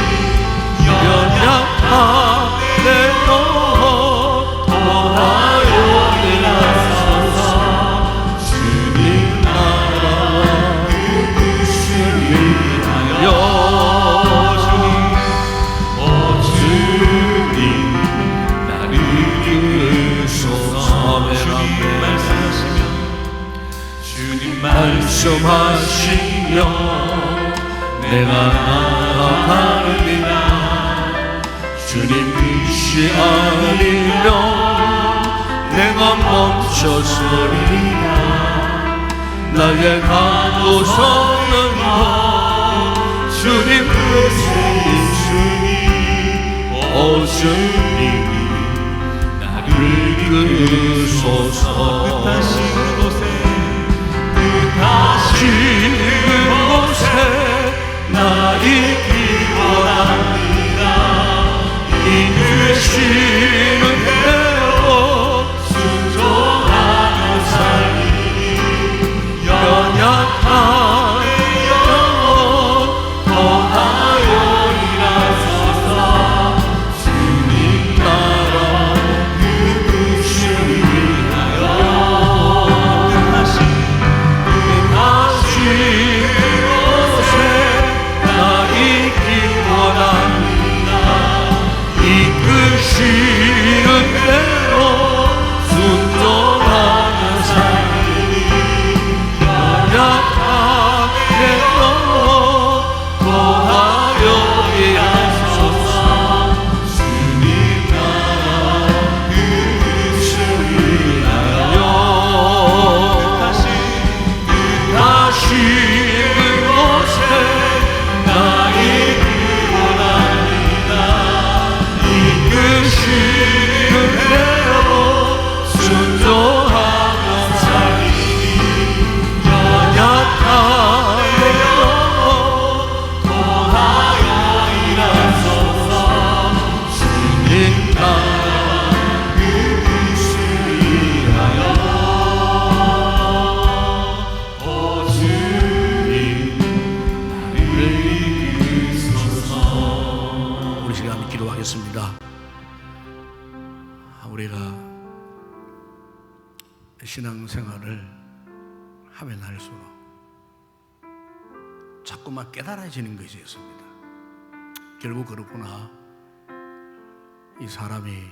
말씀하시며 내가 나아갑니다. 주님 뜻이 아니면 내가 멈춰서리라. 나의 가고서는 주님 뜻이시니 오 주님 나를 이끄소서. 뜻하신 그곳에 뜻하신 그곳에 나 있기 원합니다. 인주시는 대로 순종하며 살리니 연약한 내 영혼 더하여 일하소서. 주님 나라 그 뜻을 위하여 뜻하신 그곳에 나 있기 원합니다. 이끄시는 대로 순종하며 살리니 연약한 내 영혼 도하여 일하소서. 주님 나라 그 뜻을 위하여 뜻하신 그곳에 나 있기 원합니다. 이끄시는 대로 순종하며 살리니 연약한 내 영혼 도하여 일하소서. 주님 나라 그 뜻을 위하여 오 주님 나를 이끄소서. 우리 시간 기도하겠습니다. 우리가 신앙생활을 하면 할수록 자꾸만 깨달아지는 것이 있습니다. 결국 그렇구나. 이 사람이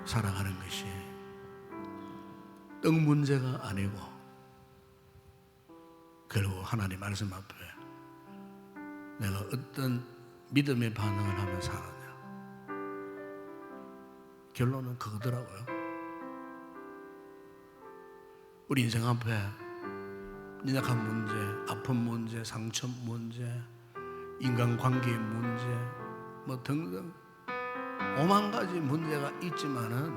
살아가는 것이 떡 문제가 아니고 결국 하나님 말씀 앞에 내가 어떤 믿음의 반응을 하며 살았냐. 결론은 그거더라고요. 우리 인생 앞에 연약한 문제, 아픈 문제, 상처 문제, 인간관계의 문제, 뭐 등등 오만 가지 문제가 있지만은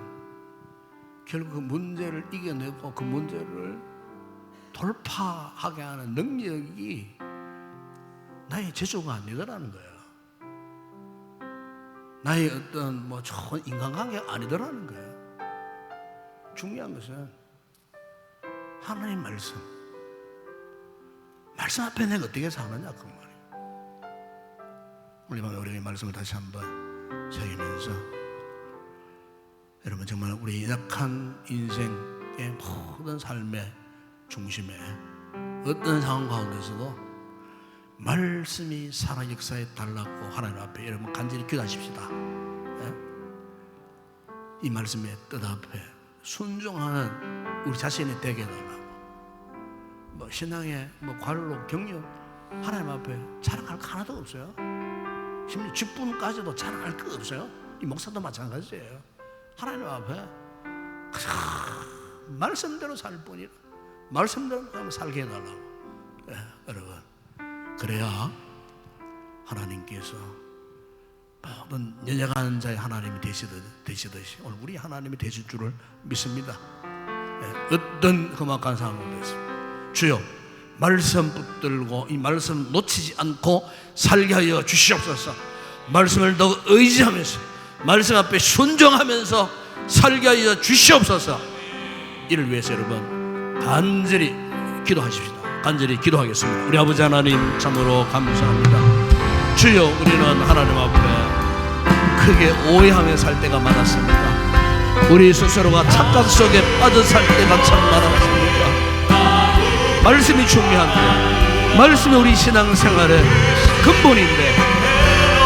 결국 그 문제를 이겨내고 그 문제를 돌파하게 하는 능력이 나의 재주가 아니더라는 거예요. 나의 어떤 뭐 좋은 인간관계가 아니더라는 거예요. 중요한 것은 하나님 말씀 앞에 내가 어떻게 사느냐 그 말이에요. 오늘 밤에 우리가 이 말씀을 다시 한번 새기면서 여러분 정말 우리 약한 인생의 모든 삶의 중심에 어떤 상황 가운데서도 말씀이 살아 역사에 달랐고 하나님 앞에 여러분 간절히 기도하십시다. 이 말씀의 뜻 앞에 순종하는 우리 자신이 되게 해달라고. 뭐 신앙의 뭐 관로 경력 하나님 앞에 자랑할 거 하나도 없어요. 심지어 직분까지도 자랑할 거 없어요. 이 목사도 마찬가지예요. 하나님 앞에 말씀대로 살 뿐이라 말씀대로 살게 해달라고. 여러분 그래야 하나님께서 모든 연약한 자의 하나님이 되시듯이 오늘 우리 하나님이 되실 줄을 믿습니다. 어떤 험악한 상황도 있습니다. 주여 말씀 붙들고 이 말씀 놓치지 않고 살게 하여 주시옵소서. 말씀을 더 의지하면서 말씀 앞에 순종하면서 살게 하여 주시옵소서. 이를 위해서 여러분 간절히 기도하십시다. 간절히 기도하겠습니다. 우리 아버지 하나님 참으로 감사합니다. 주여 우리는 하나님 앞에 크게 오해하며 살 때가 많았습니다. 우리 스스로가 착각 속에 빠져 살 때가 참 많았습니다. 말씀이 중요한데 말씀이 우리 신앙생활의 근본인데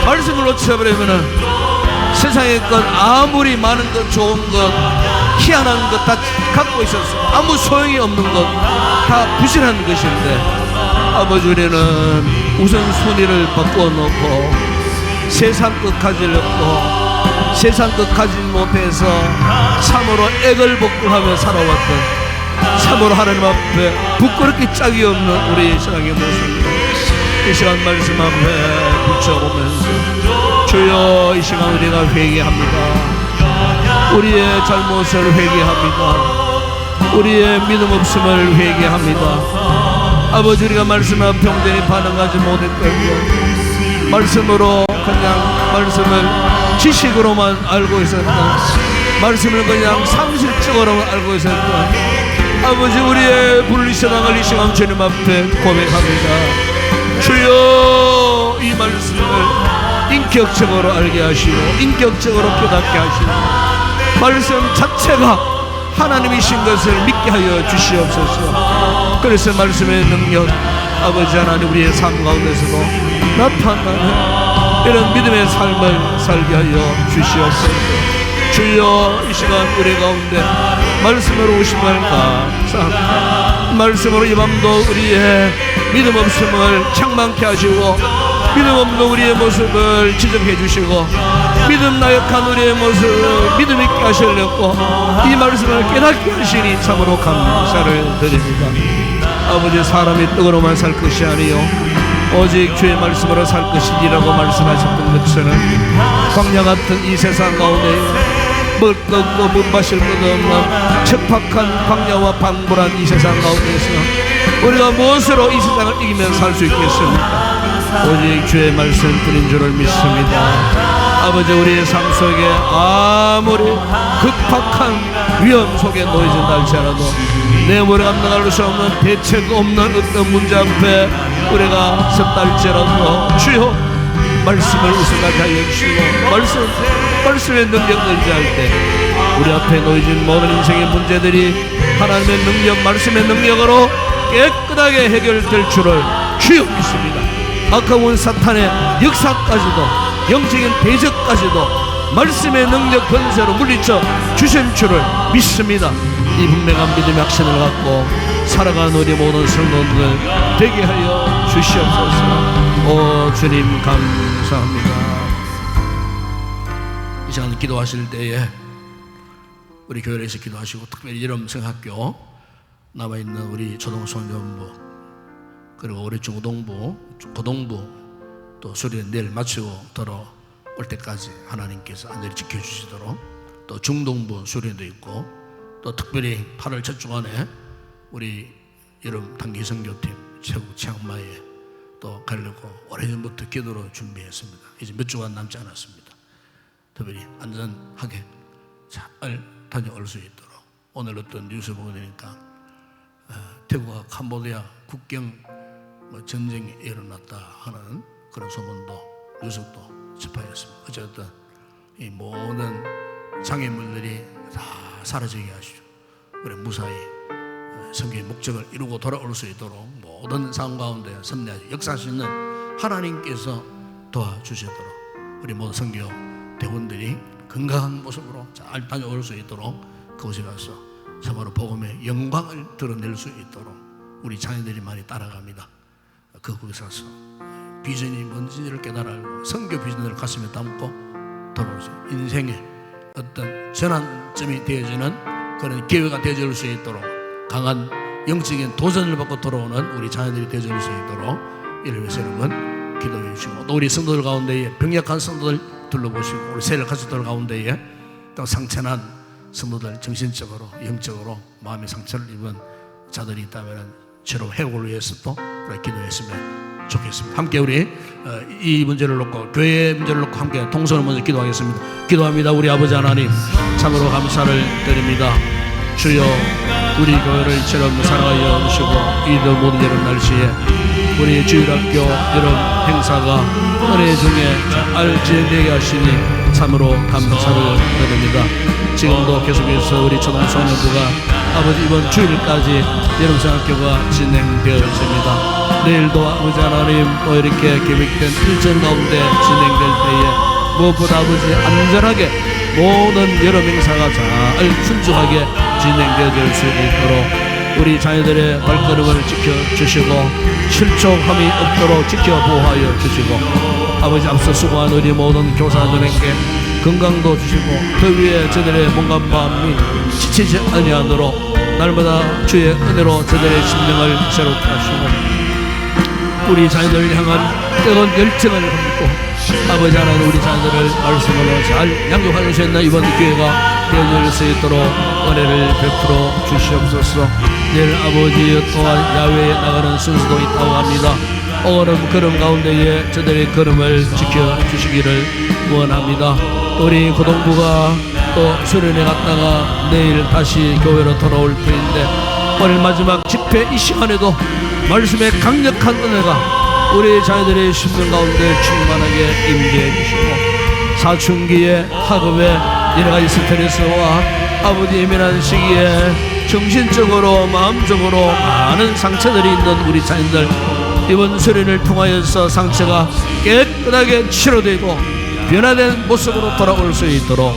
말씀을 놓쳐버리면 세상의 것 아무리 많은 것 좋은 것 희한한 것 다 갖고 있어서 아무 소용이 없는 것 다 부실한 것인데 아버지 우리는 우선순위를 바꿔놓고 세상 것 가지려고 세상 것 가지 못해서 참으로 애걸복걸하며 살아왔던 참으로 하나님 앞에 부끄럽게 짝이 없는 우리의 신앙의 모습입니다. 이 시간 말씀 앞에 붙여보면서 주여 이 시간 우리가 회개합니다. 우리의 잘못을 회개합니다. 우리의 믿음 없음을 회개합니다. 아버지 우리가 말씀 앞에 온전히 반응하지 못했던 말씀으로 그냥 말씀을 지식으로만 알고 있었던 말씀을 그냥 상식적으로만 알고 있었던 아버지 우리의 불리신앙을 이 시간 주님 앞에 고백합니다. 주여 이 말씀을 인격적으로 알게 하시고 인격적으로 깨닫게 하시고 말씀 자체가 하나님이신 것을 믿게 하여 주시옵소서. 그래서 말씀의 능력 아버지 하나님 우리의 삶 가운데서도 나타나는 이런 믿음의 삶을 살게 하여 주시옵소서. 주여 이 시간 우리 가운데 말씀으로 오심을 감사합니다. 말씀으로 이 밤도 우리의 믿음 없음을 충만케 하시고 믿음 없는 우리의 모습을 지적해 주시고 믿음 나약한 우리의 모습을 믿음 있게 하시려고 이 말씀을 깨닫게 하시니 참으로 감사를 드립니다. 아버지 사람이 떡으로만 살 것이 아니요 오직 주의 말씀으로 살 것이니라고 말씀하셨던 것처럼 광야 같은 이 세상 가운데 먹을 것 없고 못 마실 것 없는 척박한 광야와 방불한 이 세상 가운데서 우리가 무엇으로 이 세상을 이기며 살 수 있겠습니까? 오직 주의 말씀 드린 줄을 믿습니다. 아버지 우리의 삶 속에 아무리 급박한 위험 속에 놓여진다 할지라도 내 머리 감당할 수 없는 대책 없는 어떤 문제 앞에 우리가 섰다 할지라도 주여 말씀을 우선하게 하여 주시고 말씀의 능력을 의지할 때 우리 앞에 놓여진 모든 인생의 문제들이 하나님의 능력 말씀의 능력으로 깨끗하게 해결될 줄을 주여 믿습니다. 아까운 사탄의 역사까지도 영적인 대적까지도 말씀의 능력 권세로 물리쳐 주실 줄을 믿습니다. 이 분명한 믿음의 확신을 갖고 살아가는 우리 모든 성도들 되게 하여 주시옵소서. 오 주님 감사합니다. 이 시간 기도하실 때에 우리 교회에서 기도하시고 특별히 이름성학교 남아있는 우리 초등소년부 그리고 우리 중고등부 고등부 또 수련 내일 마치고 들어올 때까지 하나님께서 안전히 지켜주시도록 또 중동부 수련도 있고 또 특별히 8월 첫 주간에 우리 여름 단기 선교팀 최고 치앙마이에 또 가려고 오래전부터 기도로 준비했습니다. 이제 몇 주간 남지 않았습니다. 특별히 안전하게 잘 다녀올 수 있도록 오늘 어떤 뉴스 보게 되니까 태국과 캄보디아 국경 전쟁이 일어났다 하는 그런 소문도 뉴스도 접하였습니다. 어쨌든 이 모든 장애물들이 다 사라지게 하시죠. 그래 무사히 성경의 목적을 이루고 돌아올 수 있도록 모든 상황 가운데 섭리하시 역사하시는 하나님께서 도와주시도록 우리 모든 선교 대원들이 건강한 모습으로 잘 다녀올 수 있도록 그곳에 가서 참으로 복음의 영광을 드러낼 수 있도록 우리 자녀들이 많이 따라갑니다. 그곳에 가서 비전이 뭔지를 깨달고 선교 비전을 가슴에 담고 돌아올 수 인생의 어떤 전환점이 되어지는 그런 기회가 되어질 수 있도록 강한 영적인 도전을 받고 돌아오는 우리 자녀들이 되어질 수 있도록 이를 위해서 여러분 기도해 주시고 또 우리 성도들 가운데에 병약한 성도들 둘러보시고 우리 세력 가족들 가운데에 또 상처난 성도들 정신적으로 영적으로 마음의 상처를 입은 자들이 있다면 저로 회복을 위해서 또 기도했으면 좋겠습니다. 함께 우리 이 문제를 놓고 교회의 문제를 놓고 함께 동성을 먼저 기도하겠습니다. 기도합니다. 우리 아버지 하나님 참으로 감사를 드립니다. 주여 우리 교회를 이처럼 사랑하여 주시고 이들 모든 여름 날씨에 우리 주일학교 여름 행사가 은혜 중에 잘 진행되게 하시니 참으로 감사를 드립니다. 지금도 계속해서 우리 초등소년부가 아버지 이번 주일까지 여름성학교가 진행되어 있습니다. 내일도 아버지 하나님 또 이렇게 계획된 일정 가운데 진행될 때에 무엇보다 아버지 안전하게 모든 여러 행사가 잘 순조하게 진행되어질 수 있도록 우리 자녀들의 발걸음을 지켜주시고 실족함이 없도록 지켜보호하여 주시고 아버지 앞서 수고한 우리 모든 교사들에게 건강도 주시고 더위에 저들의 몸과 마음이 지치지 아니하도록 날마다 주의 은혜로 저들의 심령을 새롭게 하시고 우리 자녀들을 향한 뜨거운 열정을 갖고 아버지 하나님 우리 자녀들을 말씀으로 잘 양육하실 수 있는 이번 기회가 되어질 수 있도록 은혜를 베풀어 주시옵소서. 내일 아버지 또한 야외에 나가는 순서도 있다고 합니다. 오늘은 걸음 가운데에 저들의 걸음을 지켜주시기를 원합니다. 우리 고등부가 또 수련회 갔다가 내일 다시 교회로 돌아올 터인데 오늘 마지막 집회 이 시간에도 말씀의 강력한 은혜가 우리 자녀들의 심령 가운데 충만하게 임재해 주시고 사춘기에 학업에 여러가지 스트레스와 아버지 예민한 시기에 정신적으로 마음적으로 많은 상처들이 있는 우리 자녀들 이번 수련을 통하여서 상처가 깨끗하게 치료되고 변화된 모습으로 돌아올 수 있도록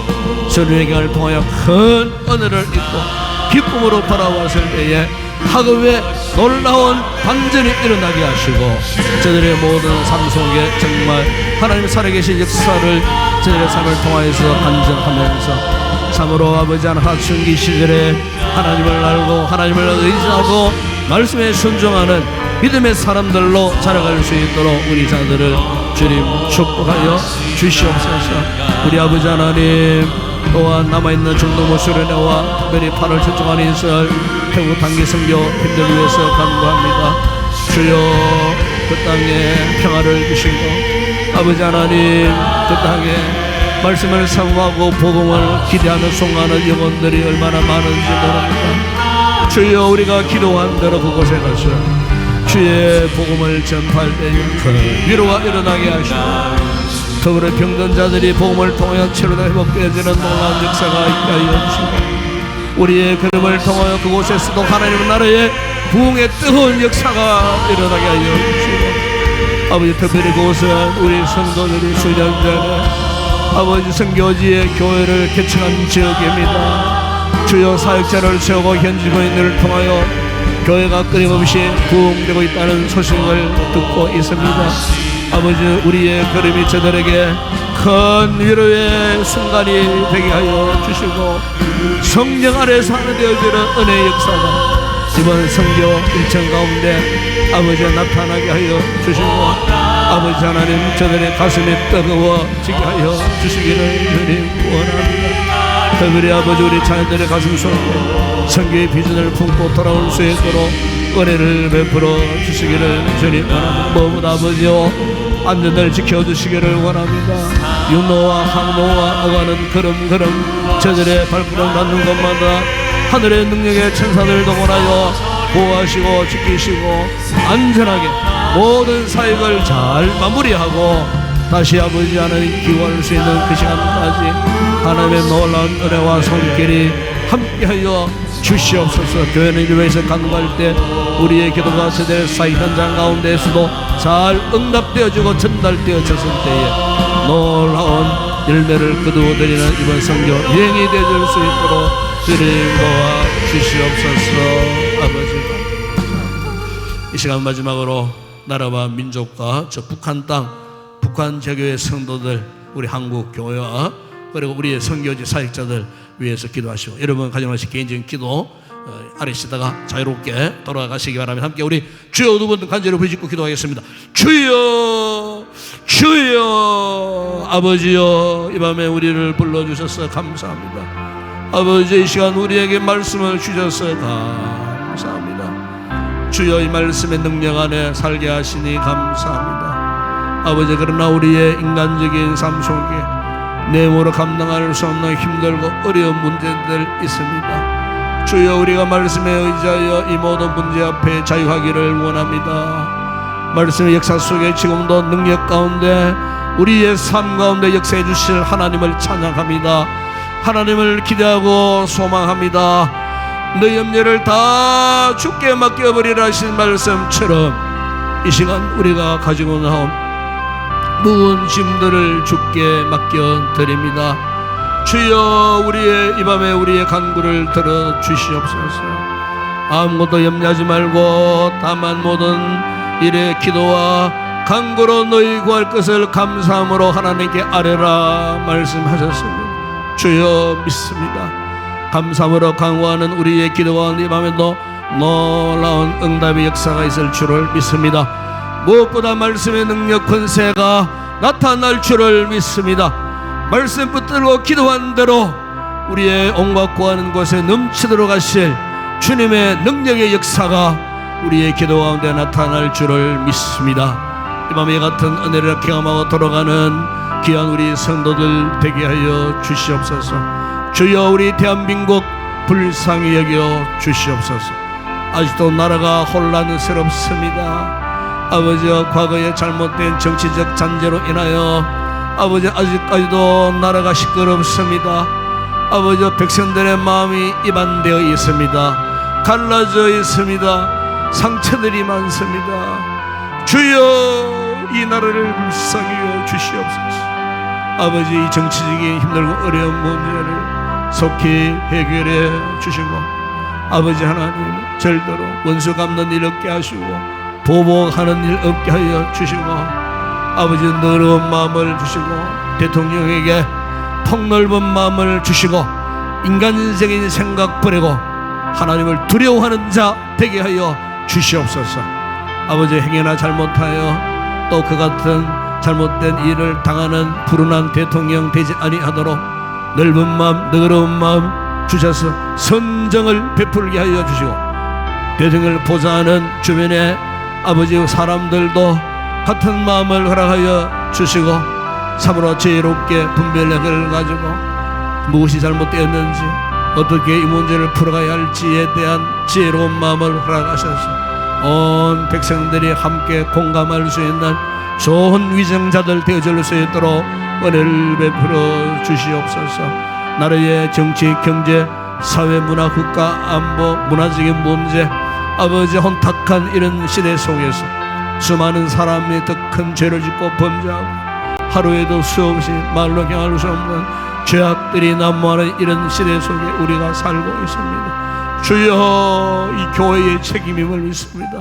수련의 기간을 통하여 큰 은혜를 입고 기쁨으로 돌아왔을 때에 학업에 놀라운 반전이 일어나게 하시고 저들의 모든 삶 속에 정말 하나님 살아계신 역사를 저들의 삶을 통하여서 간증하면서 참으로 아버지 하나님 사춘기 시절에 하나님을 알고 하나님을 의지하고 말씀에 순종하는 믿음의 사람들로 자라갈 수 있도록 우리 자들을 주님 축복하여 주시옵소서. 우리 아버지 하나님 또한 남아있는 중동부 수련회와 특별히 8월 초청하는 이스라엘 태국 단기 선교 팀들 위해서 간구합니다. 주여 그 땅에 평화를 주시고 아버지 하나님 그 땅에 말씀을 사모하고 복음을 기대하는 송하는 영혼들이 얼마나 많은지 모릅니다. 주여 우리가 기도한 대로 그곳에 가서 주의 복음을 전파할 때에 큰 위로가 일어나게 하시고 더불어 병든 자들이 복음을 통하여 치료가 회복되어지는 놀라운 역사가 있게 하여 주시고 우리의 걸음을 통하여 그곳에서도 하나님의 나라의 부흥의 뜨거운 역사가 일어나게 하여 주시고 아버지 특별히 그곳은 우리 성도들이 수년 전에 아버지 선교지의 교회를 개척한 지역입니다. 주요 사역자를 세우고 현지 교인들을 통하여 교회가 끊임없이 부흥되고 있다는 소식을 듣고 있습니다. 아버지 우리의 걸음이 저들에게 큰 위로의 순간이 되게 하여 주시고 성령 안에서 하나 되어지는 은혜의 역사가 이번 선교 일정 가운데 아버지가 나타나게 하여 주시고 아버지 하나님 저들의 가슴이 뜨거워지게 하여 주시기를 주님 원합니다. 특별히 아버지 우리 자녀들의 가슴 속에 선교의 비전을 품고 돌아올 수 있도록 은혜를 베풀어 주시기를 주님 원합니다. 무엇보다 아버지여 안전을 지켜주시기를 원합니다. 윤호와 항로와 오가는 걸음걸음 저들의 발걸음 닿는 것마다 하늘의 능력의 천사들 동원하여 보호하시고 지키시고 안전하게 모든 사역을 잘 마무리하고 다시 아버지 하나님 기원할 수 있는 그 시간까지 하나님의 놀라운 은혜와 손길이 함께하여 주시옵소서. 교회는 이루어서 간구할 때 우리의 기도가 세대 사역 현장 가운데에서도 잘 응답되어지고 전달되어졌을 때에 놀라운 열매를 거두어드리는 이번 선교 여행이 되어질 수 있도록 주님 도와 주시옵소서. 아버지 이 시간 마지막으로 나라와 민족과 저 북한 땅 북한 제교회 성도들 우리 한국 교회와 그리고 우리의 선교지 사역자들 위해서 기도하시고 여러분 가정하신 개인적인 기도 아래시다가 자유롭게 돌아가시기 바랍니다. 함께 우리 주여 두 번 간절히 부르짖고 기도하겠습니다. 주여 주여 아버지여 이 밤에 우리를 불러주셔서 감사합니다. 아버지 이 시간 우리에게 말씀을 주셔서 감사합니다. 주여 이 말씀의 능력 안에 살게 하시니 감사합니다. 아버지 그러나 우리의 인간적인 삶 속에 내모로 감당할 수 없는 힘들고 어려운 문제들 있습니다. 주여 우리가 말씀에 의지하여 이 모든 문제 앞에 자유하기를 원합니다. 말씀의 역사 속에 지금도 능력 가운데 우리의 삶 가운데 역사해 주실 하나님을 찬양합니다. 하나님을 기대하고 소망합니다. 너희 염려를 다 주께 맡겨버리라 하신 말씀처럼 이 시간 우리가 가지고 나온 무거운 짐들을 주께 맡겨드립니다. 주여, 우리의 이 밤에 우리의 간구를 들어 주시옵소서. 아무것도 염려하지 말고 다만 모든 일의 기도와 간구로 너희 구할 것을 감사함으로 하나님께 아뢰라 말씀하셨습니다. 주여, 믿습니다. 감사함으로 간구하는 우리의 기도와 이 밤에도 놀라운 응답의 역사가 있을 줄을 믿습니다. 무엇보다 말씀의 능력 권세가 나타날 줄을 믿습니다. 말씀 붙들고 기도한 대로 우리의 온갖 구하는 곳에 넘치도록 하실 주님의 능력의 역사가 우리의 기도 가운데 나타날 줄을 믿습니다. 이 밤에 같은 은혜를 경험하고 돌아가는 귀한 우리 성도들 되게 하여 주시옵소서. 주여, 우리 대한민국 불쌍히 여겨 주시옵소서. 아직도 나라가 혼란스럽습니다. 아버지여, 과거의 잘못된 정치적 잔재로 인하여 아버지 아직까지도 나라가 시끄럽습니다. 아버지여, 백성들의 마음이 이반되어 있습니다. 갈라져 있습니다. 상처들이 많습니다. 주여, 이 나라를 불쌍히 여겨 주시옵소서. 아버지, 이 정치적인 힘들고 어려운 문제를 속히 해결해 주시고, 아버지 하나님, 절대로 원수 갚는 일 없게 하시고 보복하는 일 없게 하여 주시고, 아버지 너러운 마음을 주시고 대통령에게 폭넓은 마음을 주시고 인간적인 생각 버리고 하나님을 두려워하는 자 되게 하여 주시옵소서. 아버지, 행여나 잘못하여 또 그 같은 잘못된 일을 당하는 불운한 대통령 되지 아니하도록 넓은 마음, 너그러운 마음 주셔서 선정을 베풀게 하여 주시고, 대통령을 보좌하는 주변의 아버지 사람들도 같은 마음을 허락하여 주시고 참으로 지혜롭게 분별력을 가지고 무엇이 잘못되었는지 어떻게 이 문제를 풀어가야 할지에 대한 지혜로운 마음을 허락하셔서 온 백성들이 함께 공감할 수 있는 좋은 위정자들 되어줄 수 있도록 은혜를 베풀어 주시옵소서. 나라의 정치, 경제, 사회, 문화, 국가, 안보, 문화적인 문제, 아버지 혼탁한 이런 시대 속에서 수많은 사람이 더 큰 죄를 짓고 범죄하고 하루에도 수없이 말로 경할 수 없는 죄악들이 난무하는 이런 시대 속에 우리가 살고 있습니다. 주여, 이 교회의 책임임을 믿습니다.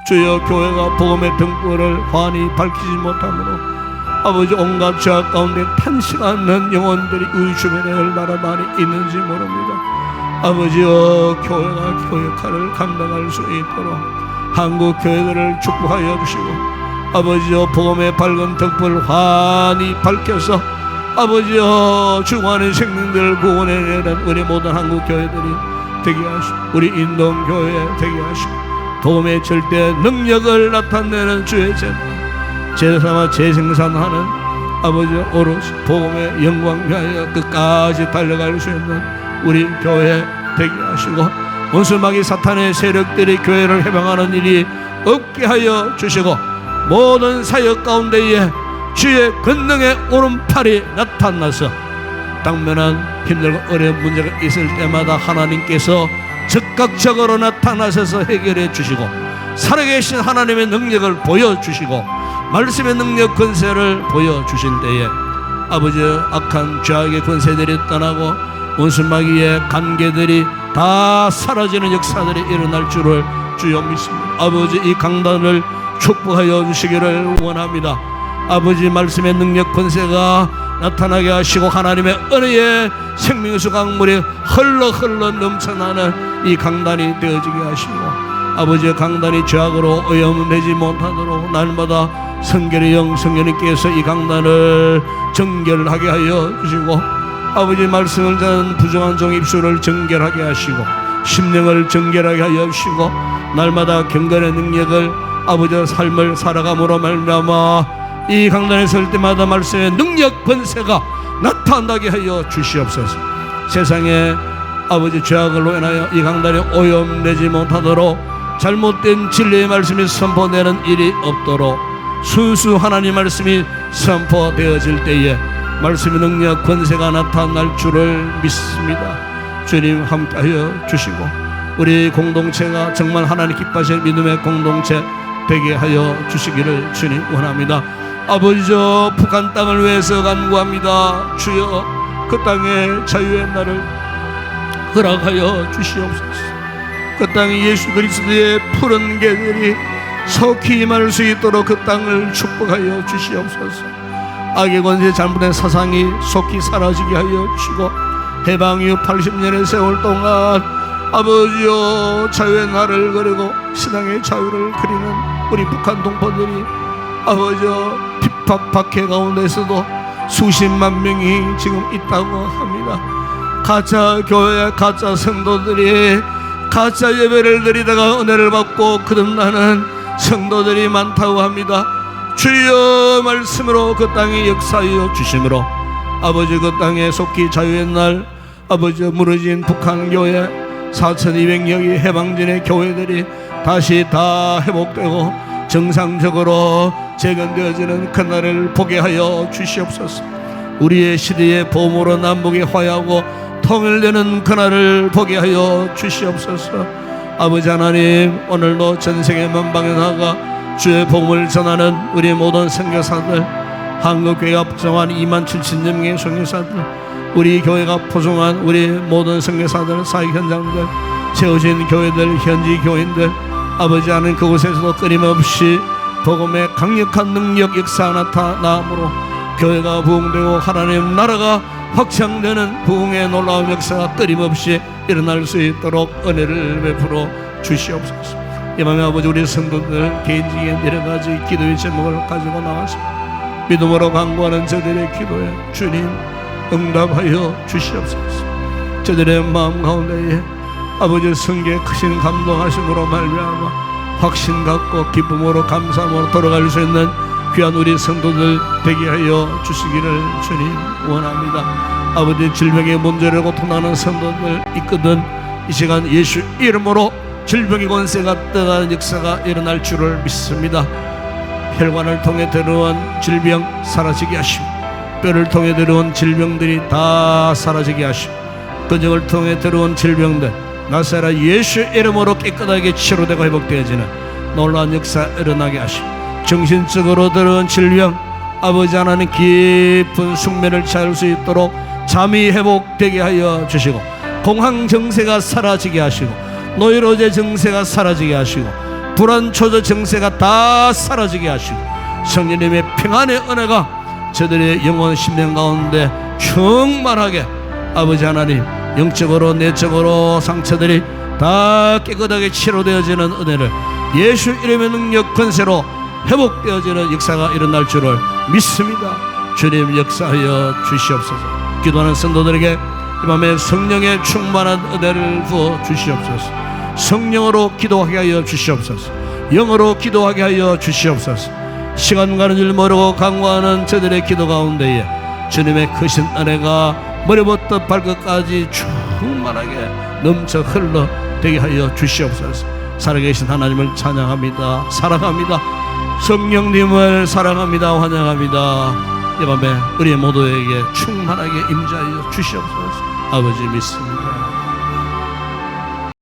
주여, 교회가 복음의 등불을 환히 밝히지 못함으로 아버지 온갖 죄악 가운데 탄식하는 영혼들이 우리 주변에 날아다니 있는지 모릅니다. 아버지여, 교회가 교회 역할을 감당할 수 있도록 한국 교회들을 축복하여 주시고, 아버지여, 복음의 밝은 등불 환히 밝혀서 아버지여, 죽어가는 생명들을 구원해내는 우리 모든 한국 교회들이 되게 하시고, 우리 인동교회 되게 하시고, 도움의 절대 능력을 나타내는 주의 제삼아 재생산하는 아버지 오롯이 복음의 영광 위하여 끝까지 달려갈 수 있는 우리 교회 되게 하시고, 원수마귀 사탄의 세력들이 교회를 해방하는 일이 없게 하여 주시고, 모든 사역 가운데에 주의 권능의 오른팔이 나타나서 당면한 힘들고 어려운 문제가 있을 때마다 하나님께서 즉각적으로 나타나셔서 해결해 주시고, 살아계신 하나님의 능력을 보여주시고 말씀의 능력 권세를 보여주실 때에 아버지 악한 죄악의 권세들이 떠나고 원수마귀의 관계들이 다 사라지는 역사들이 일어날 줄을 주여 믿습니다. 아버지, 이 강단을 축복하여 주시기를 원합니다. 아버지, 말씀의 능력 권세가 나타나게 하시고 하나님의 은혜의 생명수 강물이 흘러 넘쳐나는 이 강단이 되어지게 하시고, 아버지의 강단이 죄악으로 오염되지 못하도록 날마다 성결의 영 성령님께서 이 강단을 정결하게 하여 주시고, 아버지 말씀을 전하는 부정한 종 입술을 정결하게 하시고 심령을 정결하게 하여 주시고, 날마다 경건의 능력을 아버지의 삶을 살아감으로 말미암아 이 강단에 설 때마다 말씀의 능력 권세가 나타나게 하여 주시옵소서. 세상에 아버지 죄악으로 인하여 이 강단이 오염되지 못하도록 잘못된 진리의 말씀이 선포되는 일이 없도록 순수 하나님 말씀이 선포되어질 때에 말씀의 능력 권세가 나타날 줄을 믿습니다. 주님 함께하여 주시고 우리 공동체가 정말 하나님 기뻐하실 믿음의 공동체 되게 하여 주시기를 주님 원합니다. 아버지 저 북한 땅을 위해서 간구합니다. 주여 그 땅의 자유의 날을 허락하여 주시옵소서. 그 땅에 예수 그리스도의 푸른 개들이 속히 임할 수 있도록 그 땅을 축복하여 주시옵소서. 악의 권세 잘못된 사상이 속히 사라지게 하여 주시고 해방 이후 80년의 세월 동안 아버지여 자유의 날을 그리고 신앙의 자유를 그리는 우리 북한 동포들이 아버지여 핍박 박해 가운데서도 수십만 명이 지금 있다고 합니다. 가짜 교회 가짜 성도들이 가짜 예배를 드리다가 은혜를 받고 거듭나는 성도들이 많다고 합니다. 주여 말씀으로 그 땅에 역사하여 주심으로 아버지 그 땅에 속히 자유의 날 아버지 무너진 북한 교회 4200여기 해방전의 교회들이 다시 다 회복되고 정상적으로 재건되어지는 그날을 보게 하여 주시옵소서. 우리의 시대의 보물로 남북이 화해하고 통일되는 그날을 보게 하여 주시옵소서. 아버지 하나님 오늘도 전세계 만방에 나가 주의 복음을 전하는 우리 모든 선교사들 한국교회가 포송한 27,000명의 선교사들 우리 교회가 포송한 우리 모든 선교사들 사역 현장들 세워진 교회들 현지 교인들 아버지 하나님 그곳에서도 끊임없이 복음의 강력한 능력 역사가 나타나므로 교회가 부흥되고 하나님 나라가 확장되는 부흥의 놀라운 역사가 끊임없이 일어날 수 있도록 은혜를 베풀어 주시옵소서. 이 밤에 아버지 우리 성도들 개인적인 여러 가지 기도의 제목을 가지고 나와서 믿음으로 간구하는 저들의 기도에 주님 응답하여 주시옵소서. 저들의 마음 가운데에 아버지 성경의 크신 감동하심으로 말미암아 확신 갖고 기쁨으로 감사함으로 돌아갈 수 있는 귀한 우리 성도들 되게 하여 주시기를 주님 원합니다. 아버지 질병의 문제를 고통하는 성도들 있거든 이 시간 예수 이름으로 질병의 권세가 떠나는 역사가 일어날 줄을 믿습니다. 혈관을 통해 들어온 질병 사라지게 하시고 뼈를 통해 들어온 질병들이 다 사라지게 하시고 근육을 통해 들어온 질병들 나사렛 예수 이름으로 깨끗하게 치료되고 회복되어지는 놀라운 역사 일어나게 하시고 정신적으로 들어온 질병 아버지 하나님 깊은 숙면을 찾을 수 있도록 잠이 회복되게 하여 주시고 공황 증세가 사라지게 하시고 노이로제 증세가 사라지게 하시고 불안 초조 증세가 다 사라지게 하시고 성령님의 평안의 은혜가 저들의 영혼 심령 가운데 충만하게 아버지 하나님 영적으로 내적으로 상처들이 다 깨끗하게 치료되어지는 은혜를 예수 이름의 능력 권세로 회복되어지는 역사가 일어날 줄을 믿습니다. 주님 역사하여 주시옵소서. 기도하는 성도들에게 이 밤에 성령의 충만한 은혜를 부어 주시옵소서. 성령으로 기도하게 하여 주시옵소서. 영어로 기도하게 하여 주시옵소서. 시간 가는 줄 모르고 강구하는 저들의 기도 가운데에 주님의 크신 은혜가 머리부터 발끝까지 충만하게 넘쳐 흘러 되게 하여 주시옵소서. 살아계신 하나님을 찬양합니다. 사랑합니다. 성령님을 사랑합니다. 환영합니다. 이 밤에 우리 모두에게 충만하게 임재하여 주시옵소서. 아버지 믿습니다.